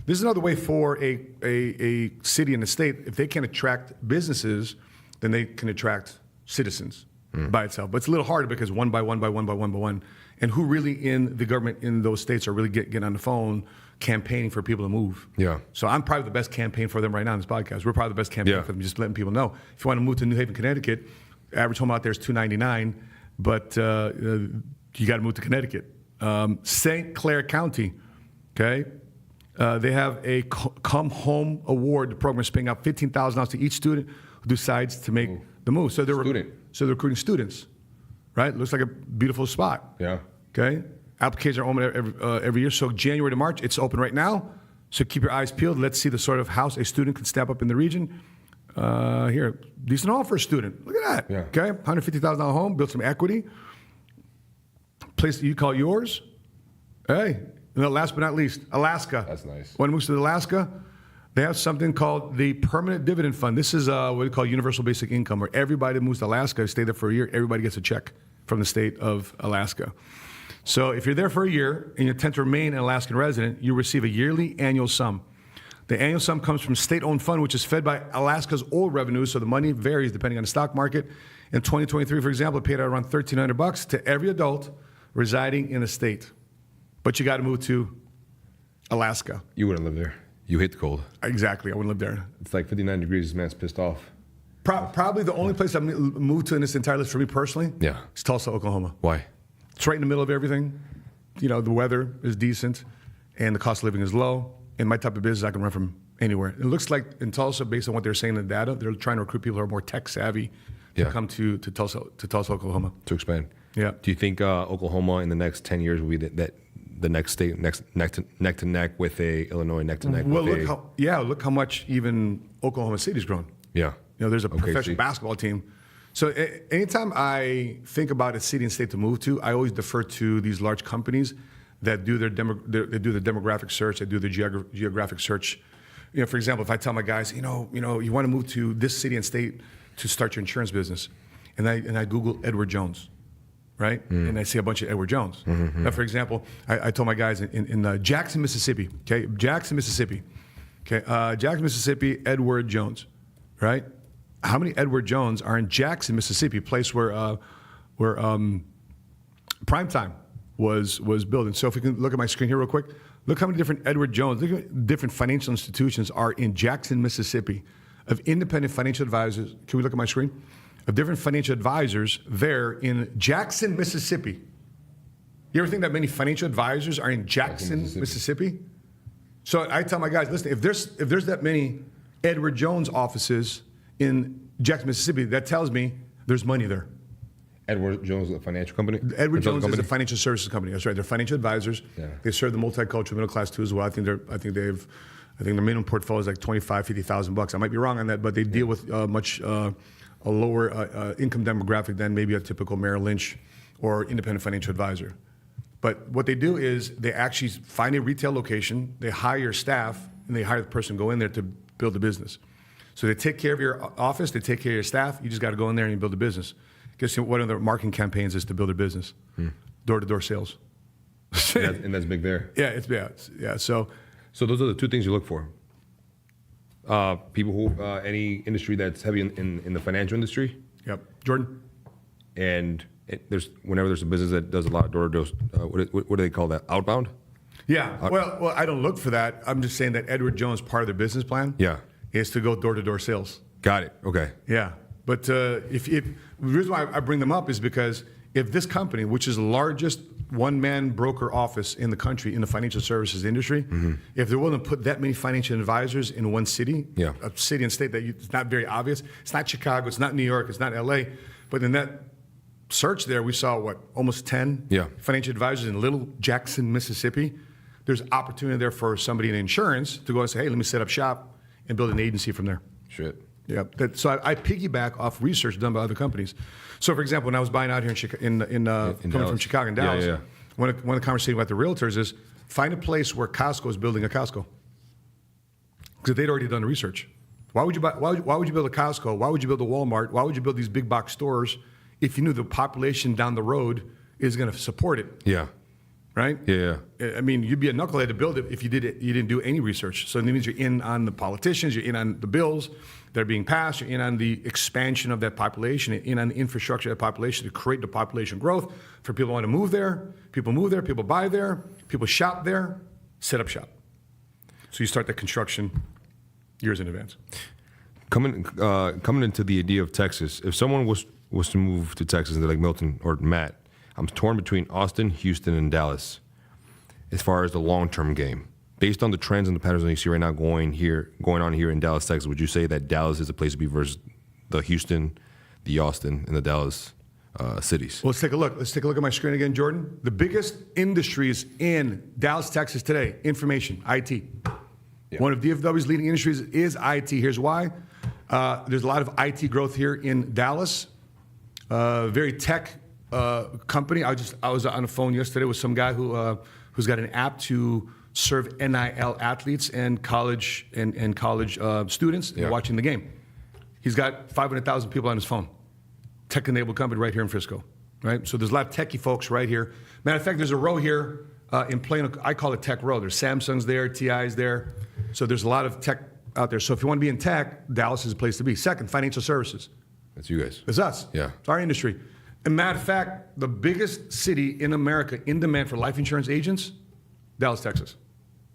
G: This is another way for a city and a state. If they can attract businesses, then they can attract citizens by itself. But it's a little harder because one by one. And who really in the government in those states are really getting on the phone campaigning for people to move? Yeah. So I'm probably the best campaign for them right now in this podcast. We're probably the best campaign for them, just letting people know. If you want to move to New Haven, Connecticut, average home out there is $299, but you got to move to Connecticut. St. Clair County, okay? They have a Come Home Award program is paying out $15,000 to each student who decides to make the move. So they're recruiting students, right? Looks like a beautiful spot. Yeah. Okay. Applications are open every year. So January to March, it's open right now. So keep your eyes peeled. Let's see the sort of house a student can step up in the region. Here, decent home for a student. Look at that. Yeah. Okay. $150,000 home. Build some equity. Place that you call yours. Hey. And then last but not least, Alaska. That's nice. When it moves to Alaska, they have something called the Permanent Dividend Fund. This is what we call universal basic income, where everybody that moves to Alaska, stay there for a year, everybody gets a check from the state of Alaska. So if you're there for a year and you intend to remain an Alaskan resident, you receive a yearly annual sum. The annual sum comes from state-owned fund, which is fed by Alaska's oil revenues, so the money varies depending on the stock market. In 2023, for example, it paid out around $1,300 to every adult residing in the state. But you got to move to Alaska.
H: You wouldn't live there. You hate the cold.
G: Exactly. I wouldn't live there.
H: It's like 59 degrees. This man's pissed off.
G: Probably the only place I've moved to in this entire list for me personally is Tulsa, Oklahoma.
H: Why?
G: It's right in the middle of everything. You know, the weather is decent and the cost of living is low. And my type of business, I can run from anywhere. It looks like in Tulsa, based on what they're saying in the data, they're trying to recruit people who are more tech savvy to come to Tulsa, Oklahoma.
H: To expand.
G: Yeah.
H: Do you think Oklahoma in the next 10 years will be the next state neck to neck with Illinois neck to neck?
G: Well, look how much even Oklahoma City's grown. Yeah, you know, there's a professional basketball team. So anytime I think about a city and state to move to, I always defer to these large companies that do the demographic search, that do the geographic search. You know, for example, if I tell my guys, you want to move to this city and state to start your insurance business, and I Google Edward Jones. Right? And I see a bunch of Edward Jones. Mm-hmm. Now, for example, I told my guys in Jackson, Mississippi, okay? Jackson, Mississippi, Edward Jones, right? How many Edward Jones are in Jackson, Mississippi, a place where Primetime was built? And so if we can look at my screen here real quick, look how many different Edward Jones, look at different financial institutions are in Jackson, Mississippi, of independent financial advisors. Can we look at my screen? Of different financial advisors there in Jackson, Mississippi. You ever think that many financial advisors are in Jackson, Mississippi? So I tell my guys, listen, if there's that many Edward Jones offices in Jackson, Mississippi, that tells me there's money there.
H: Edward Jones is a financial company?
G: Edward Jones is a financial services company. That's right. They're financial advisors. Yeah. They serve the multicultural middle class too as well. I think their minimum portfolio is like $25,000-$50,000. I might be wrong on that, but they deal with a lower income demographic than maybe a typical Merrill Lynch or independent financial advisor. But what they do is they actually find a retail location, they hire staff, and they hire the person to go in there to build a business. So they take care of your office, they take care of your staff. You just got to go in there and you build a business. Guess what one of their marketing campaigns is to build a business? Door-to-door sales.
H: And that's big there.
G: Yeah. So
H: those are the two things you look for. People who any industry that's heavy in the financial industry.
G: Yep. Jordan.
H: And whenever there's a business that does a lot of door-to-door, what do they call that? Outbound?
G: Yeah. Well, I don't look for that. I'm just saying that Edward Jones, part of their business plan, is to go door-to-door sales.
H: Got it. Okay.
G: Yeah. But the reason why I bring them up is because if this company, which is the largest one-man broker office in the country in the financial services industry, if they're willing to put that many financial advisors in one city, a city and state that it's not very obvious, it's not Chicago, it's not New York, it's not LA, but in that search there, we saw almost 10 financial advisors in Little Jackson, Mississippi. There's opportunity there for somebody in insurance to go and say, hey, let me set up shop and build an agency from there.
H: Shit.
G: Yeah. So I piggyback off research done by other companies. So, for example, when I was buying out here coming from Chicago and Dallas, one of the conversations with the realtors is find a place where Costco is building a Costco, because they'd already done the research. Why would you build a Costco? Why would you build a Walmart? Why would you build these big box stores if you knew the population down the road is going to support it?
H: Yeah.
G: Right?
H: Yeah.
G: I mean, you'd be a knucklehead to build it if you didn't do any research. So it means you're in on the politicians, you're in on the bills that are being passed, you're in on the expansion of that population, you're in on the infrastructure of that population to create the population growth for people who want to move there. People move there, people buy there, people shop there, set up shop. So you start that construction years in advance.
H: Coming into the idea of Texas, if someone was to move to Texas, like Milton or Matt, I'm torn between Austin, Houston, and Dallas as far as the long-term game. Based on the trends and the patterns that you see right now going on here in Dallas, Texas, would you say that Dallas is a place to be versus the Houston, the Austin, and the Dallas cities?
G: Well, let's take a look. Let's take a look at my screen again, Jordan. The biggest industries in Dallas, Texas today, information, IT. Yeah. One of DFW's leading industries is IT. Here's why. There's a lot of IT growth here in Dallas. Very tech company. I was on the phone yesterday with some guy who's got an app to serve NIL athletes and college students watching the game. He's got 500,000 people on his phone. Tech-enabled company right here in Frisco, right? So there's a lot of techie folks right here. Matter of fact, there's a row here in Plano. I call it Tech Row. There's Samsung's there, TI's there. So there's a lot of tech out there. So if you want to be in tech, Dallas is a place to be. Second, financial services.
H: That's you guys.
G: It's us.
H: Yeah.
G: It's our industry. As a matter of fact, the biggest city in America in demand for life insurance agents, Dallas, Texas.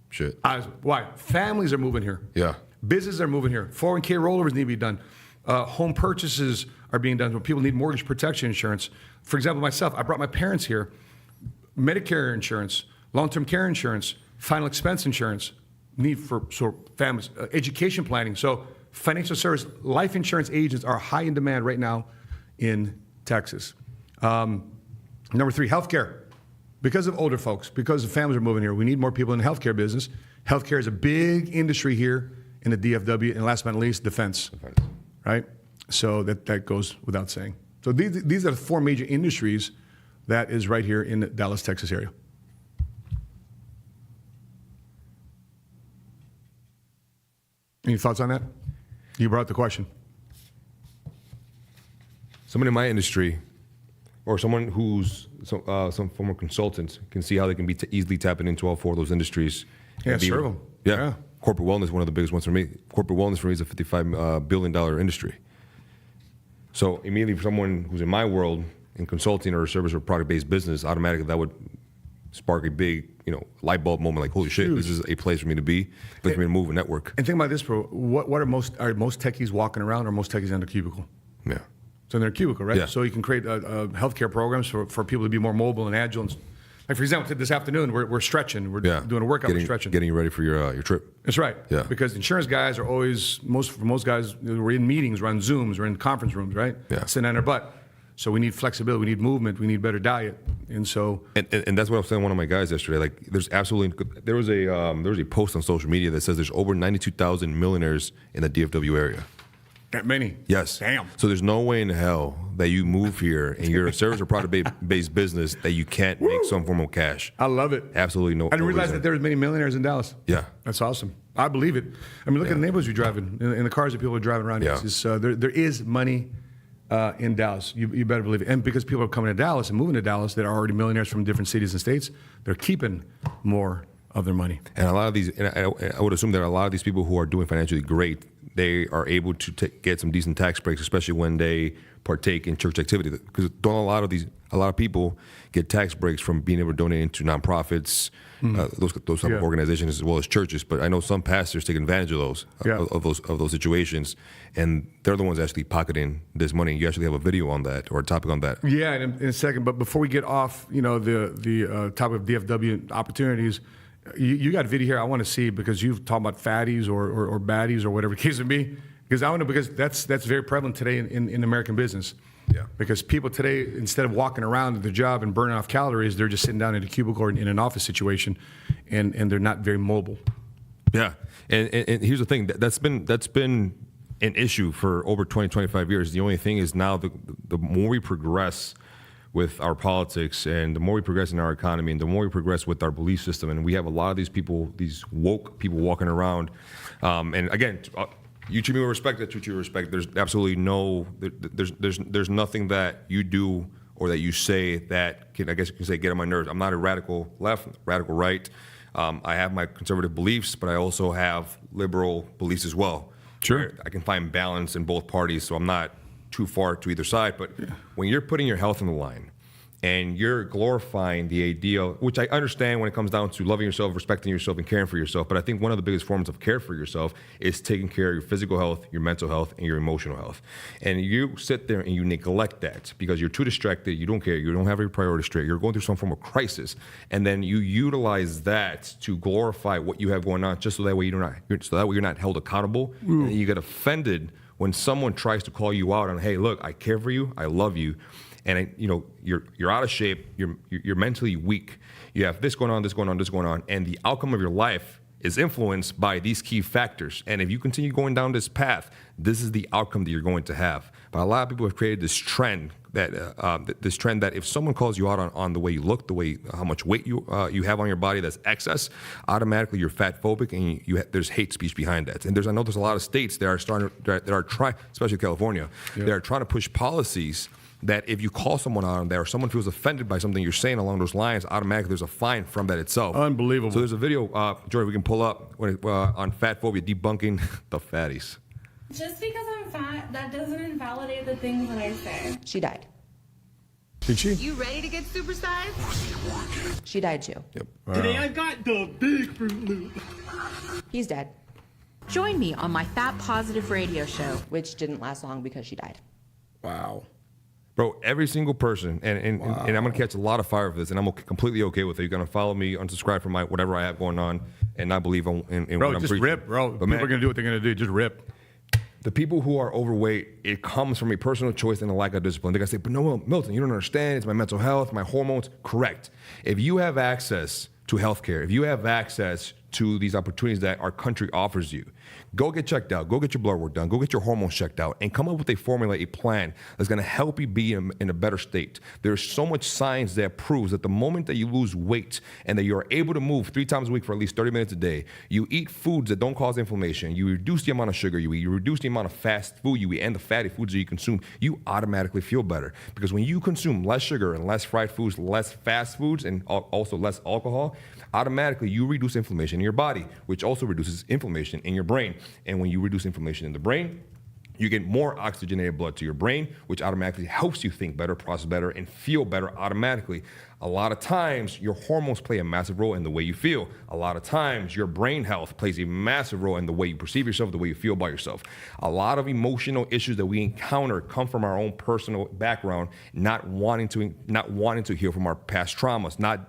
H: Shit.
G: Why? Families are moving here.
H: Yeah.
G: Businesses are moving here. 401k rollovers need to be done. Home purchases are being done. When people need mortgage protection insurance. For example, myself, I brought my parents here. Medicare insurance, long-term care insurance, final expense insurance, need for families, education planning. So financial service, life insurance agents are high in demand right now in Texas. Number 3, healthcare. Because of older folks, because the families are moving here, we need more people in the healthcare business. Healthcare is a big industry here in the DFW, and last but not least, defense. Right? So that goes without saying. So these are the 4 major industries that is right here in the Dallas, Texas area. Any thoughts on that? You brought the question.
H: Someone in my industry, or someone who's some former consultant, can see how they can be easily tapping into all 4 of those industries.
G: Yeah, serve them.
H: Yeah. Corporate wellness, one of the biggest ones for me. Corporate wellness for me is a $55 billion industry. So immediately for someone who's in my world, in consulting or service or product-based business, automatically that would spark a big, light bulb moment. Like, holy shit, this is a place for me to be, a place for me to move and network.
G: And think about this, bro. What are most techies walking around, or most techies in their cubicle?
H: Yeah.
G: So in their cubicle, right?
H: Yeah.
G: So you can create healthcare programs for people to be more mobile and agile. Like, for example, this afternoon, we're stretching. We're doing a workout, we're stretching.
H: Getting you ready for your trip.
G: That's right.
H: Yeah. Because
G: insurance guys are always, for most guys, we're in meetings, we're on Zooms, we're in conference rooms, right?
H: Yeah.
G: Sitting on their butt. So we need flexibility, we need movement, we need better diet. And so...
H: And that's what I was telling one of my guys yesterday. Like, there was a post on social media that says there's over 92,000 millionaires in the DFW area.
G: That many?
H: Yes.
G: Damn.
H: So there's no way in hell that you move here and you're a service or product-based business that you can't make some form of cash.
G: I love it.
H: Absolutely no.
G: I didn't
H: no
G: realize
H: reason.
G: that there was many millionaires in Dallas.
H: Yeah.
G: That's awesome. I believe it. I mean, look at the neighborhoods you're driving, in the cars that people are driving around.
H: Yeah.
G: It's just, there is money in Dallas. You better believe it. And because people are coming to Dallas and moving to Dallas that are already millionaires from different cities and states, they're keeping more of their money.
H: And a lot of these, and I would assume that a lot of these people who are doing financially great, they are able to get some decent tax breaks, especially when they partake in church activity. Because don't a lot of people get tax breaks from being able to donate into nonprofits, those type of organizations as well as churches. But I know some pastors take advantage of those of those situations, and they're the ones actually pocketing this money. You actually have a video on that or a topic on that.
G: Yeah, in a second. But before we get off, the topic of DFW opportunities. You got a video here I want to see because you've talked about fatties or baddies or whatever the case may be. Because I want to, because that's very prevalent today in American business.
H: Yeah.
G: Because people today, instead of walking around at their job and burning off calories, they're just sitting down in a cubicle or in an office situation, and they're not very mobile.
H: Yeah, and here's the thing, that's been an issue for over 20, 25 years. The only thing is now the more we progress with our politics and the more we progress in our economy and the more we progress with our belief system, and we have a lot of these people, these woke people walking around, and again, you treat me with respect, I treat you with respect. There's absolutely there's nothing that you do or that you say that can, I guess you can say, get on my nerves. I'm not a radical left, radical right. I have my conservative beliefs, but I also have liberal beliefs as well.
G: Sure.
H: I can find balance in both parties, so I'm not too far to either side. But when you're putting your health on the line and you're glorifying the ideal, which I understand when it comes down to loving yourself, respecting yourself, and caring for yourself, but I think one of the biggest forms of care for yourself is taking care of your physical health, your mental health, and your emotional health. And you sit there and you neglect that because you're too distracted, you don't care, you don't have your priorities straight, you're going through some form of crisis, and then you utilize that to glorify what you have going on, just so that way you're not held accountable, and you get offended when someone tries to call you out on, hey, look, I care for you, I love you, and you're out of shape, you're mentally weak, you have this going on, and the outcome of your life is influenced by these key factors. And if you continue going down this path, this is the outcome that you're going to have. But a lot of people have created this trend that if someone calls you out on the way you look, how much weight you have on your body that's excess, automatically you're fat phobic, and there's hate speech behind that. And I know there's a lot of states that are trying, especially California, they are trying to push policies that if you call someone out on that or someone feels offended by something you're saying along those lines, automatically there's a fine from that itself.
G: Unbelievable.
H: So there's a video, Jory, we can pull up on fat phobia, debunking the fatties.
J: Just because I'm fat, that doesn't invalidate the things that I say.
K: She died.
G: Did she?
J: You ready to get supersized?
K: She died too.
H: Yep.
L: Today I got the big Fruit Loop.
K: He's dead.
M: Join me on my Fat Positive radio show,
K: which didn't last long because she died.
G: Wow.
H: Bro, every single person, and I'm going to catch a lot of fire for this, and I'm completely okay with it. You're going to follow me, unsubscribe from whatever I have going on, and not believe in what I'm preaching.
G: Bro, just rip, bro. People are going to do what they're going to do. Just rip.
H: The people who are overweight, it comes from a personal choice and a lack of discipline. They're going to say, but no, Milton, you don't understand. It's my mental health, my hormones. Correct. If you have access to healthcare, if you have access to these opportunities that our country offers you, go get checked out, go get your blood work done, go get your hormones checked out, and come up with a formula, a plan that's going to help you be in a better state. There's so much science that proves that the moment that you lose weight and that you're able to move 3 times a week for at least 30 minutes a day, you eat foods that don't cause inflammation, you reduce the amount of sugar you eat, you reduce the amount of fast food you eat and the fatty foods that you consume, you automatically feel better. Because when you consume less sugar and less fried foods, less fast foods, and also less alcohol, automatically you reduce inflammation in your body, which also reduces inflammation in your brain. And when you reduce inflammation in the brain, you get more oxygenated blood to your brain, which automatically helps you think better, process better, and feel better automatically. A lot of times, your hormones play a massive role in the way you feel. A lot of times, your brain health plays a massive role in the way you perceive yourself, the way you feel about yourself. A lot of emotional issues that we encounter come from our own personal background, not wanting to heal from our past traumas, not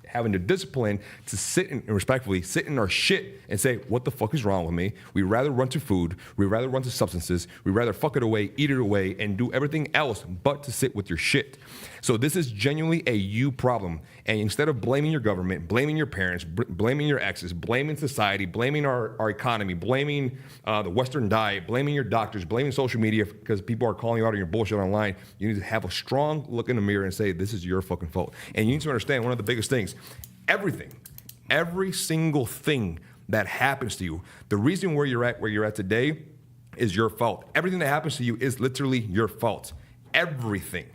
H: having the discipline to sit and respectfully sit in our shit and say, what the fuck is wrong with me? We rather run to food, we rather run to substances, we rather fuck it away, eat it away, and do everything else but to sit with your shit. So this is genuinely a you problem. And instead of blaming your government, blaming your parents, blaming your exes, blaming society, blaming our economy, blaming the Western diet, blaming your doctors, blaming social media because people are calling you out on your bullshit online, you need to have a strong look in the mirror and say, this is your fucking fault. And you need to understand one of the biggest things, every single thing that happens to you, the reason where you're at today is your fault. Everything that happens to you is literally your fault. Everything.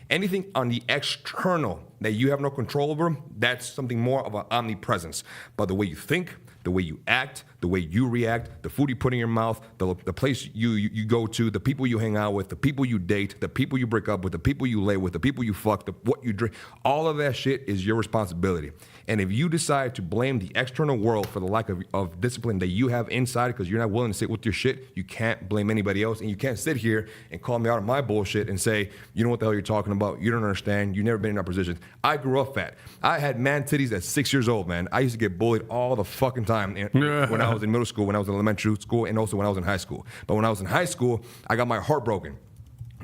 H: Anything on the external that you have no control over, that's something more of an omnipresence. But the way you think, the way you act, the way you react, the food you put in your mouth, the place you go to, the people you hang out with, the people you date, the people you break up with, the people you lay with, the people you fuck, what you drink, all of that shit is your responsibility. And if you decide to blame the external world for the lack of discipline that you have inside because you're not willing to sit with your shit, you can't blame anybody else. And you can't sit here and call me out on my bullshit and say, you know what the hell you're talking about, you don't understand, you've never been in our position. I grew up fat. I had man titties at 6 years old, man. I used to get bullied all the fucking time when I was in middle school, when I was in elementary school, and also when I was in high school. But when I was in high school, I got my heart broken.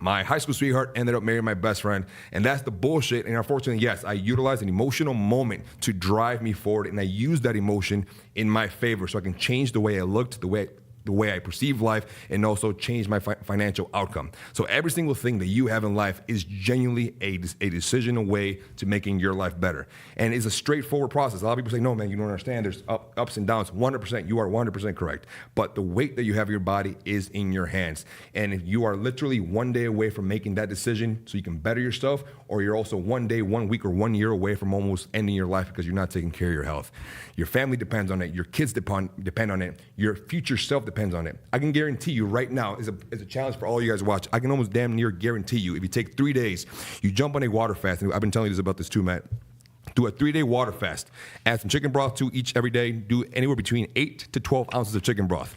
H: My high school sweetheart ended up marrying my best friend, and that's the bullshit. And unfortunately, yes, I utilized an emotional moment to drive me forward, and I used that emotion in my favor so I can change the way I looked, the way I perceive life, and also change my financial outcome. So every single thing that you have in life is genuinely a decision away to making your life better. And it's a straightforward process. A lot of people say, no, man, you don't understand. There's ups and downs. 100%, you are 100% correct. But the weight that you have in your body is in your hands. And if you are literally one day away from making that decision so you can better yourself, or you're also 1 day, 1 week, or 1 year away from almost ending your life because you're not taking care of your health. Your family depends on it. Your kids depend on it. Your future self depends on it. I can guarantee you right now, is a challenge for all you guys to watch. I can almost damn near guarantee you, if you take 3 days, you jump on a water fast, and I've been telling you this about this too, Matt. Do a 3-day water fast. Add some chicken broth to each every day. Do anywhere between 8 to 12 ounces of chicken broth.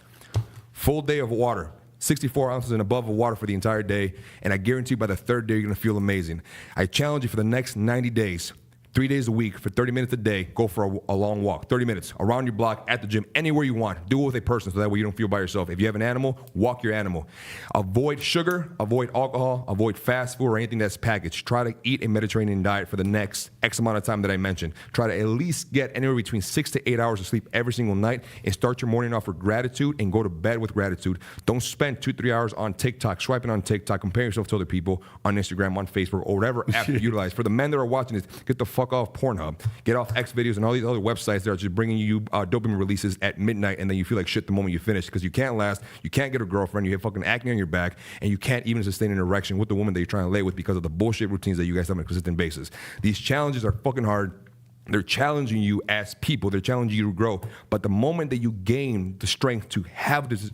H: Full day of water. 64 ounces and above of water for the entire day, and I guarantee you by the 3rd day, you're gonna feel amazing. I challenge you for the next 90 days, 3 days a week for 30 minutes a day, go for a long walk, 30 minutes, around your block, at the gym, anywhere you want. Do it with a person so that way you don't feel by yourself. If you have an animal, walk your animal. Avoid sugar, avoid alcohol, avoid fast food or anything that's packaged. Try to eat a Mediterranean diet for the next X amount of time that I mentioned. Try to at least get anywhere between 6 to 8 hours of sleep every single night, and start your morning off with gratitude and go to bed with gratitude. Don't spend 2-3 hours on TikTok, swiping on TikTok, comparing yourself to other people on Instagram, on Facebook, or whatever app you utilize. For the men that are watching this, get the fuck off Pornhub, get off X videos and all these other websites that are just bringing you dopamine releases at midnight, and then you feel like shit the moment you finish because you can't last, you can't get a girlfriend, you have fucking acne on your back, and you can't even sustain an erection with the woman that you're trying to lay with because of the bullshit routines that you guys have on a consistent basis. These challenges are fucking hard. They're challenging you as people. They're challenging you to grow. But the moment that you gain the strength to have this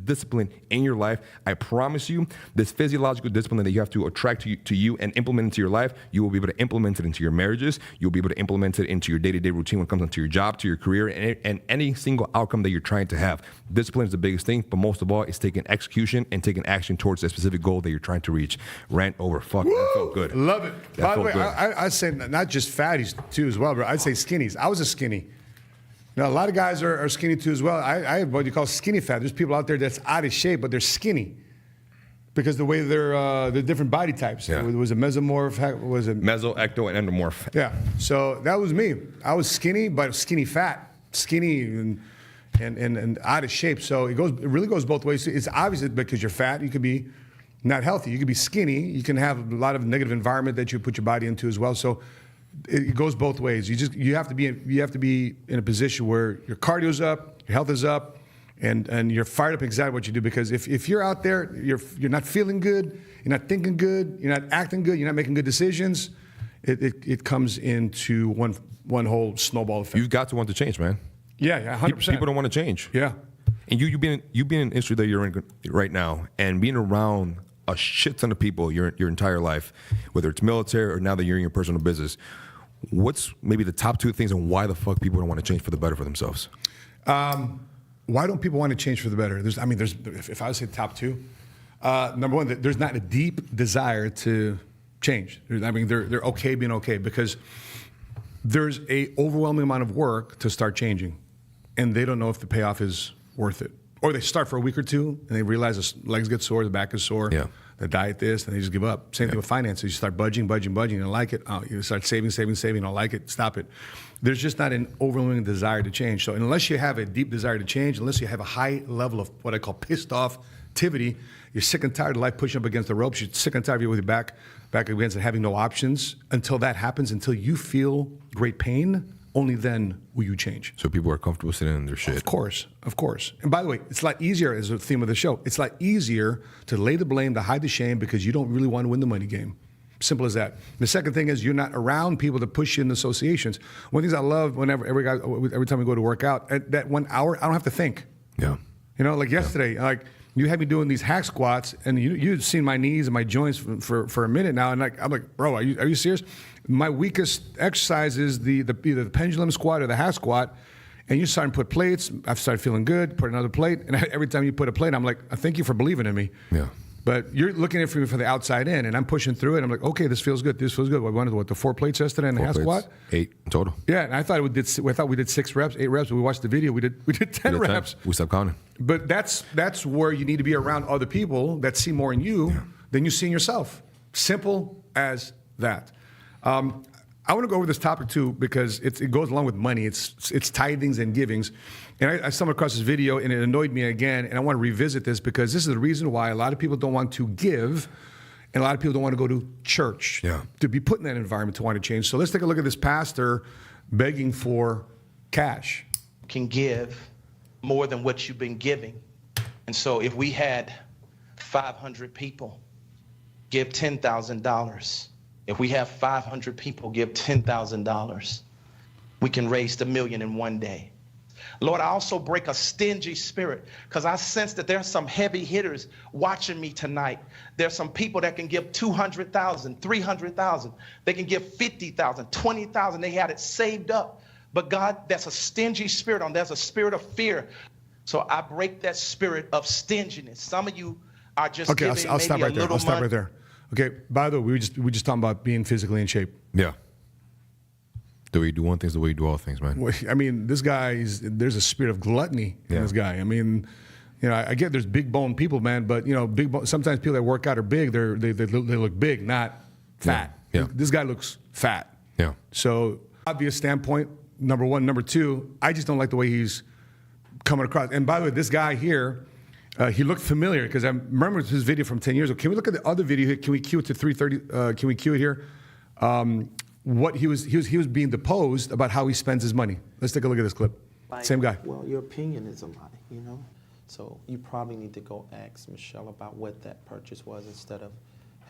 H: discipline in your life, I promise you, this physiological discipline that you have to attract to you and implement into your life, you will be able to implement it into your marriages. You'll be able to implement it into your day-to-day routine when it comes into your job, to your career, and any single outcome that you're trying to have. Discipline is the biggest thing, but most of all, it's taking execution and taking action towards that specific goal that you're trying to reach. Rant over. Fuck, that felt good.
G: Love it.
H: That
G: By the
H: felt
G: way,
H: good.
G: I say not just fatties too as well, but I'd say skinnies. I was a skinny. Now, a lot of guys are skinny too as well. I have what you call skinny fat. There's people out there that's out of shape, but they're skinny because the way they're different body types.
H: Yeah.
G: It was a mesomorph. Was it
H: Meso, ecto, and endomorph.
G: Yeah. So that was me. I was skinny, but skinny fat, skinny and out of shape. So it really goes both ways. It's obvious because you're fat, you could be not healthy. You could be skinny. You can have a lot of negative environment that you put your body into as well. So it goes both ways. You have to be in a position where your cardio's up, your health is up, and you're fired up exactly what you do. Because if you're out there, you're not feeling good, you're not thinking good, you're not acting good, you're not making good decisions, it comes into one whole snowball effect.
H: You've got to want to change, man.
G: Yeah, 100%.
H: People don't want to change.
G: Yeah.
H: And you've been in the industry that you're in right now, and being around a shit ton of people your entire life, whether it's military or now that you're in your personal business. What's maybe the top 2 things and why the fuck people don't want to change for the better for themselves?
G: Why don't people want to change for the better? If I would say top 2, number one, there's not a deep desire to change. They're okay being okay because there's a overwhelming amount of work to start changing, and they don't know if the payoff is worth it Or they start for a week or two, and they realize the legs get sore, the back is sore, the diet this, and they just give up. Same thing with finances. You start budging, you don't like it. You start saving, you don't like it, stop it. There's just not an overwhelming desire to change. So unless you have a deep desire to change, unless you have a high level of what I call pissed off activity, you're sick and tired of life pushing up against the ropes, you're sick and tired of you with your back against it, having no options. Until that happens, until you feel great pain, only then will you change.
H: So people are comfortable sitting in their shit.
G: Of course. And by the way, it's a lot easier, as a theme of the show, it's a lot easier to lay the blame, to hide the shame, because you don't really want to win the money game. Simple as that. The second thing is you're not around people to push you in associations. One of the things I love every time we go to work out, at that 1 hour, I don't have to think.
H: Yeah.
G: You know, like yesterday, like you had me doing these hack squats, and you'd seen my knees and my joints for a minute now, and I'm like, bro, are you serious? My weakest exercise is either the pendulum squat or the hack squat, and you start to put plates. I've started feeling good. Put another plate, and every time you put a plate, I'm like, thank you for believing in me.
H: Yeah.
G: But you're looking at it from the outside in, and I'm pushing through it. I'm like, okay, this feels good. We wanted the 4 plates yesterday in the half squat?
H: 8 in total.
G: Yeah, and I thought we did 6 reps, 8 reps. We watched the video. We did 10 reps.
H: We stopped counting.
G: But that's where you need to be around other people that see more in you than you see in yourself. Simple as that. I want to go over this topic too because it goes along with money. It's tithings and givings. And I stumbled across this video and it annoyed me again. And I want to revisit this because this is the reason why a lot of people don't want to give and a lot of people don't want to go to church to be put in that environment to want to change. So let's take a look at this pastor begging for cash.
N: Can give more than what you've been giving. And so if we had 500 people give $10,000, if we have 500 people give $10,000, we can raise $1 million in one day. Lord, I also break a stingy spirit because I sense that there's some heavy hitters watching me tonight. There's some people that can give $200,000, $300,000. They can give $50,000, $20,000. They had it saved up. But God, that's a stingy spirit. There's a spirit of fear. So I break that spirit of stinginess. Some of you are just giving maybe a little money.
G: I'll stop right there. Okay, by the way, we just talking about being physically in shape.
H: Yeah. The way you do one thing is the way you do all things, man.
G: Well, I mean, this guy there's a spirit of gluttony in this guy. I mean, you know, I get there's big bone people, man, but you know, sometimes people that work out are big. They look big, not fat.
H: Yeah.
G: This guy looks fat.
H: Yeah.
G: So obvious standpoint, number one. Number two, I just don't like the way he's coming across. And by the way, this guy here, he looked familiar because I remember his video from 10 years ago. Can we look at the other video here? Can we cue it to 3:30? Can we cue it here? What he was being deposed about how he spends his money. Let's take a look at this clip. Same guy.
O: Well, your opinion is a lie, you know? So you probably need to go ask Michelle about what that purchase was instead of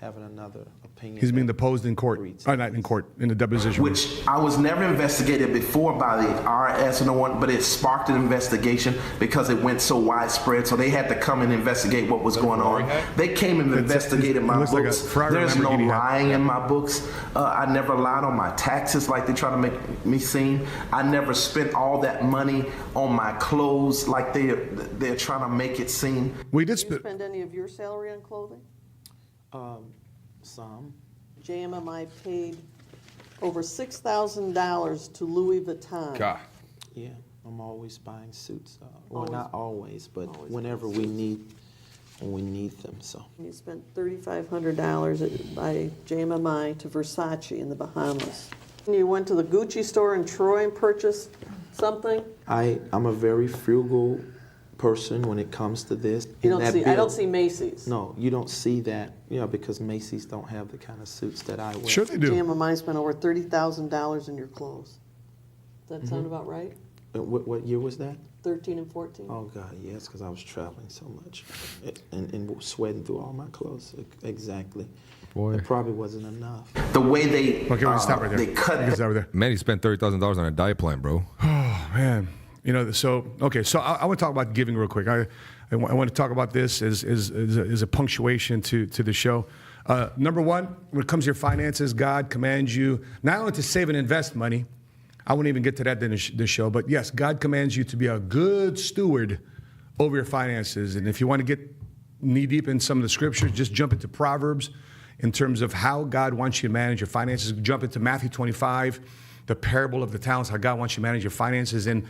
O: having another opinion.
G: He's being deposed in court. Not in court, in the deposition.
P: Which I was never investigated before by the IRS or no one, but it sparked an investigation because it went so widespread. So they had to come and investigate what was going on. They came and investigated my books. There's no lying in my books. I never lied on my taxes like they try to make me seem. I never spent all that money on my clothes like they're trying to make it seem.
G: We did
Q: spend any of your salary on clothing?
O: Some.
Q: JMMI paid over $6,000 to Louis Vuitton.
H: God.
O: Yeah, I'm always buying suits. Well, not always, but whenever we need them. So.
Q: You spent $3,500 by JMMI to Versace in the Bahamas. You went to the Gucci store in Troy and purchased something?
O: I'm a very frugal person when it comes to this.
Q: I don't see Macy's.
O: No, you don't see that, because Macy's don't have the kind of suits that I wear.
G: Sure they do.
Q: JMMI spent over $30,000 in your clothes. Does that sound about right?
O: What year was that?
Q: 13 and 14.
O: Oh God, yes, because I was traveling so much and sweating through all my clothes. Exactly.
H: Boy.
O: It probably wasn't enough.
P: The way they
G: stop right there.
P: They cut.
H: Man, he spent $30,000 on a diet plan, bro.
G: Oh man. So I want to talk about giving real quick. I want to talk about this as a punctuation to the show. Number one, when it comes to your finances, God commands you not only to save and invest money. I won't even get to that in this show, but yes, God commands you to be a good steward over your finances. And if you want to get knee deep in some of the scriptures, just jump into Proverbs in terms of how God wants you to manage your finances. Jump into Matthew 25, the parable of the talents, how God wants you to manage your finances. And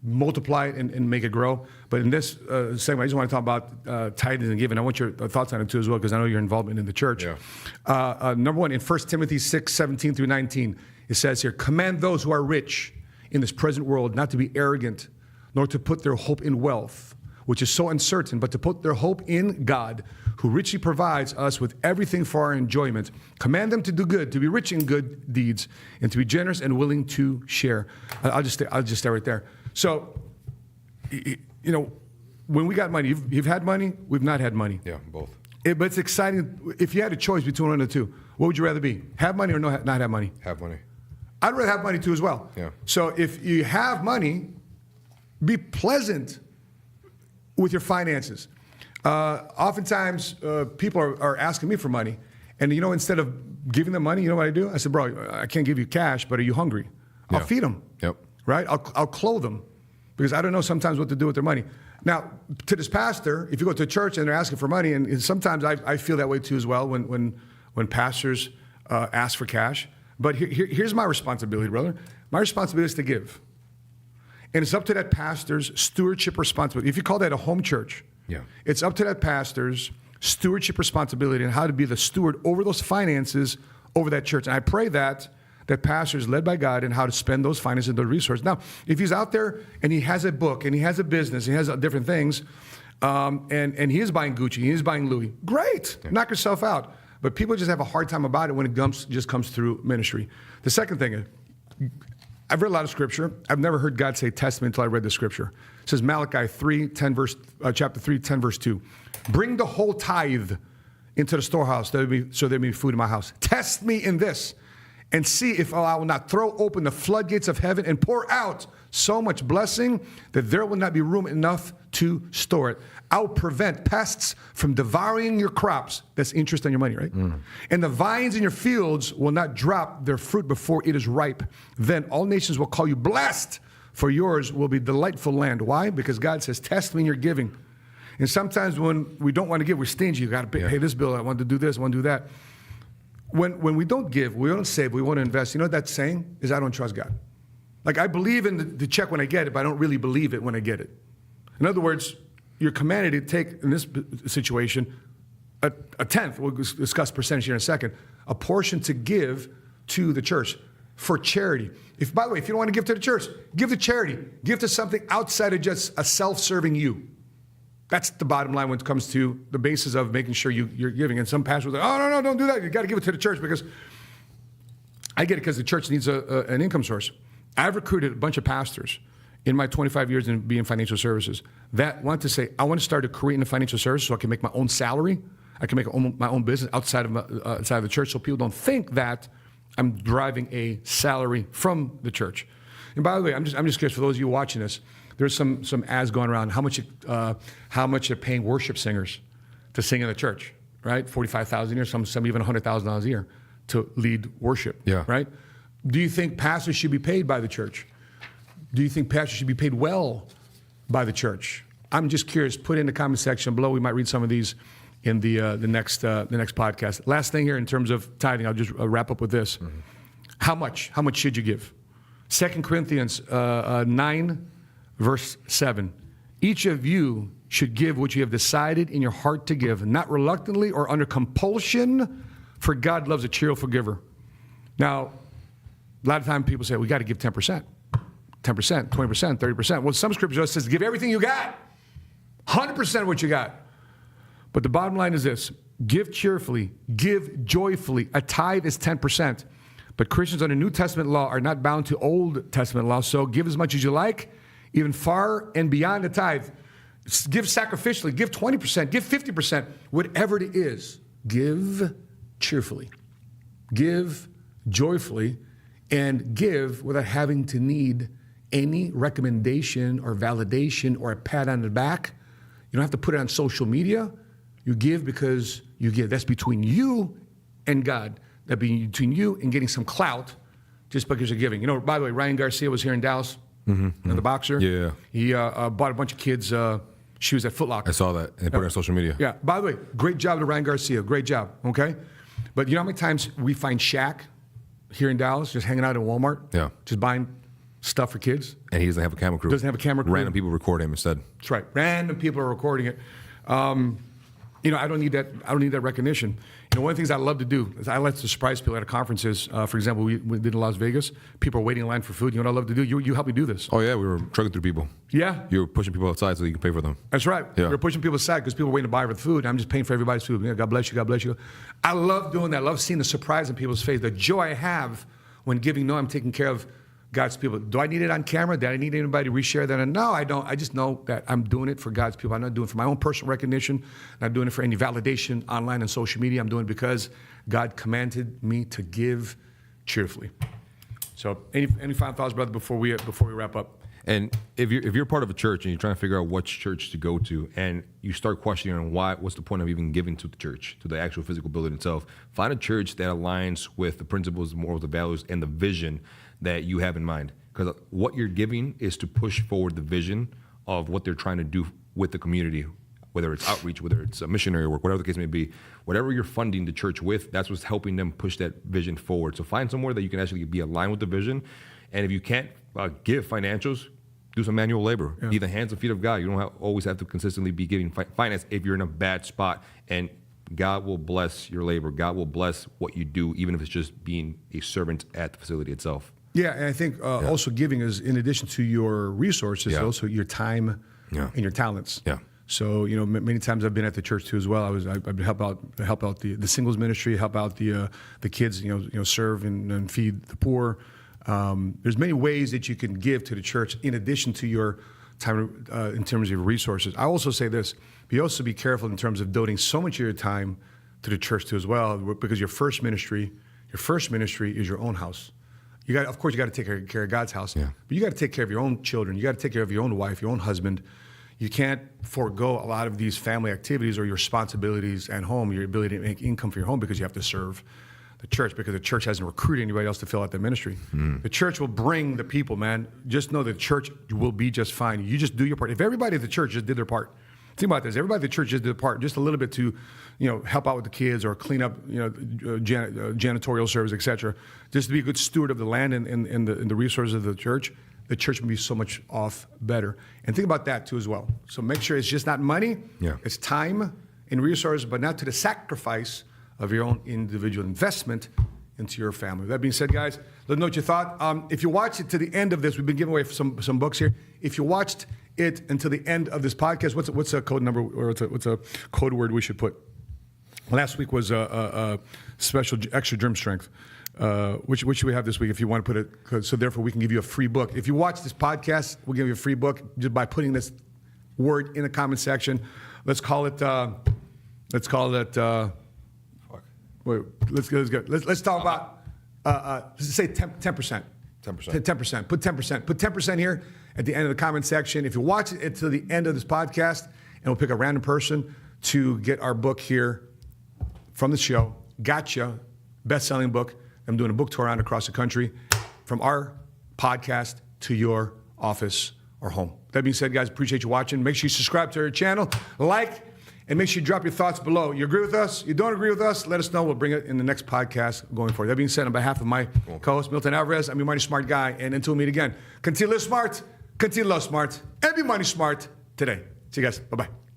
G: multiply it and make it grow. But in this segment, I just want to talk about tithing and giving. I want your thoughts on it too as well, because I know your involvement in the church. Yeah. Number one, in 1 Timothy 6, 17 through 19, it says here, command those who are rich in this present world not to be arrogant, nor to put their hope in wealth, which is so uncertain, but to put their hope in God, who richly provides us with everything for our enjoyment. Command them to do good, to be rich in good deeds, and to be generous and willing to share. I'll just stay right there. So, when we got money, you've had money, we've not had money.
H: Yeah, both.
G: But it's exciting. If you had a choice between one of the two, what would you rather be? Have money or not have money?
H: Have money.
G: I'd rather have money too as well.
H: Yeah.
G: So if you have money, be pleasant with your finances. Oftentimes, people are asking me for money. And, instead of giving them money, you know what I do? I said, bro, I can't give you cash, but are you hungry? I'll feed them.
H: Yep.
G: Right? I'll clothe them because I don't know sometimes what to do with their money. Now, to this pastor, if you go to a church and they're asking for money, and sometimes I feel that way too as well when pastors ask for cash. But here's my responsibility, brother. My responsibility is to give. And it's up to that pastor's stewardship responsibility. If you call that a home church, it's up to that pastor's stewardship responsibility and how to be the steward over those finances over that church. And I pray that pastor is led by God in how to spend those finances and those resources. Now, if he's out there and he has a book and he has a business, he has different things, and he is buying Gucci, he is buying Louis, great, knock yourself out. But people just have a hard time about it when it just comes through ministry. The second thing is, I've read a lot of scripture. I've never heard God say test me until I read the scripture. It says Malachi chapter 3, 10, verse 2. Bring the whole tithe into the storehouse so there may be food in my house. Test me in this and see if I will not throw open the floodgates of heaven and pour out so much blessing that there will not be room enough to store it. I will prevent pests from devouring your crops. That's interest on your money, right? And the vines in your fields will not drop their fruit before it is ripe. Then all nations will call you blessed, for yours will be delightful land. Why? Because God says, test me in your giving. And sometimes when we don't want to give, we're stingy. You got to pay this bill. I want to do this. I want to do that. When we don't give, we don't save, we want to invest. You know what that's saying? Is I don't trust God. Like I believe in the check when I get it, but I don't really believe it when I get it. In other words, you're commanded to take, in this situation, a tenth. We'll discuss percentage here in a second. A portion to give to the church for charity. By the way, if you don't want to give to the church, give to charity. Give to something outside of just a self-serving you. That's the bottom line when it comes to the basis of making sure you're giving. And some pastors are like, oh, no, don't do that. You got to give it to the church because I get it because the church needs an income source. I've recruited a bunch of pastors in my 25 years in being financial services that want to say, I want to start a career in the financial services so I can make my own salary. I can make my own business outside of the church so people don't think that I'm driving a salary from the church. And by the way, I'm just curious for those of you watching this, there's some ads going around how much they're paying worship singers to sing in the church, right? $45,000 a year, some even $100,000 a year to lead worship, right? Do you think pastors should be paid by the church? Do you think pastors should be paid well by the church? I'm just curious. Put it in the comment section below. We might read some of these in the next podcast. Last thing here in terms of tithing, I'll just wrap up with this. Mm-hmm. How much? How much should you give? 2 Corinthians 9, verse 7. Each of you should give what you have decided in your heart to give, not reluctantly or under compulsion, for God loves a cheerful giver. Now, a lot of times people say, we got to give 10%. 10%, 20%, 30%. Well, some scripture says give everything you got. 100% of what you got. But the bottom line is this. Give cheerfully. Give joyfully. A tithe is 10%. But Christians under New Testament law are not bound to Old Testament law. So give as much as you like, even far and beyond the tithe. Give sacrificially. Give 20%. Give 50%. Whatever it is, give cheerfully. Give joyfully. And give without having to need any recommendation or validation or a pat on the back. You don't have to put it on social media. You give because you give. That's between you and God. That'd be between you and getting some clout just because you're giving. You know, by the way, Ryan Garcia was here in Dallas, the boxer.
H: Yeah.
G: He bought a bunch of kids' shoes at Foot Locker.
H: I saw that. And put it on social media.
G: Yeah. By the way, great job to Ryan Garcia. Great job. Okay? But you know how many times we find Shaq here in Dallas just hanging out in Walmart?
H: Yeah.
G: Just buying stuff for kids.
H: And he doesn't have a camera crew.
G: Doesn't have a camera crew.
H: Random people record him instead.
G: That's right. Random people are recording it. You know, I don't need that. I don't need that recognition. You know, one of the things I love to do is I like to surprise people at conferences. For example, we did in Las Vegas. People are waiting in line for food. You know what I love to do? You help me do this.
H: Oh yeah, we were trucking through people.
G: Yeah.
H: You were pushing people outside so you can pay for them.
G: That's right.
H: Yeah.
G: We were pushing people aside because people were waiting to buy for the food. I'm just paying for everybody's food. Yeah, God bless you. God bless you. I love doing that. I love seeing the surprise in people's face. The joy I have when giving. No, I'm taking care of God's people. Do I need it on camera? Do I need anybody to reshare that? No, I don't. I just know that I'm doing it for God's people. I'm not doing it for my own personal recognition. I'm not doing it for any validation online and social media. I'm doing it because God commanded me to give cheerfully. So, any final thoughts, brother, before we wrap up?
H: And if you're part of a church and you're trying to figure out which church to go to, and you start questioning what's the point of even giving to the church, to the actual physical building itself, find a church that aligns with the principles, morals, the values, and the vision that you have in mind. Because what you're giving is to push forward the vision of what they're trying to do with the community, whether it's outreach, whether it's a missionary work, whatever the case may be. Whatever you're funding the church with, that's what's helping them push that vision forward. So find somewhere that you can actually be aligned with the vision. And if you can't give financials, do some manual labor.
G: Yeah.
H: Be the hands and feet of God. You don't always have to consistently be giving finance if you're in a bad spot. And God will bless your labor. God will bless what you do, even if it's just being a servant at the facility itself.
G: Yeah, and I think also giving is, in addition to your resources, also your time and your talents.
H: Yeah.
G: So, you know, many times I've been at the church too as well. I've been help out the singles ministry, help out the kids, you know, serve and feed the poor. There's many ways that you can give to the church in addition to your time in terms of your resources. I also say this: you also be careful in terms of donating so much of your time to the church too as well, because your first ministry is your own house. Of course, you got to take care of God's house, but you got to take care of your own children. You got to take care of your own wife, your own husband. You can't forego a lot of these family activities or your responsibilities at home, your ability to make income for your home, because you have to serve the church, because the church hasn't recruited anybody else to fill out their ministry. The church will bring the people, man. Just know the church will be just fine. You just do your part. If everybody at the church just did their part, think about this. Everybody at the church just did their part, just a little bit to, you know, help out with the kids or clean up, you know, janitorial service, etc. Just to be a good steward of the land and the resources of the church would be so much off better. And think about that too as well. So make sure it's just not money, it's time and resources, but not to the sacrifice of your own individual investment into your family. That being said, guys, let me know what you thought. If you watched it to the end of this, we've been giving away some books here. If you watched it until the end of this podcast, what's a code number, or what's a code word we should put? Last week was a special extra germ strength. Which should we have this week if you want to put it? So therefore we can give you a free book. If you watch this podcast, we'll give you a free book just by putting this word in the comment section. Let's call it. Wait, let's go. Let's talk about. Let's say 10%. 10%. 10%. Put 10%. Put 10% here at the end of the comment section. If you watch it to the end of this podcast, and we'll pick a random person to get our book here from the show. Gotcha. Best-selling book. I'm doing a book tour around across the country, from our podcast to your office or home. That being said, guys, appreciate you watching. Make sure you subscribe to our channel, like, and make sure you drop your thoughts below. You agree with us? You don't agree with us? Let us know. We'll bring it in the next podcast going forward. That being said, on behalf of my co-host, Milton Alvarez, I'm your money smart guy. And until we meet again, continue to live smart, continue to love smart, and be money smart today. See you guys. Bye-bye.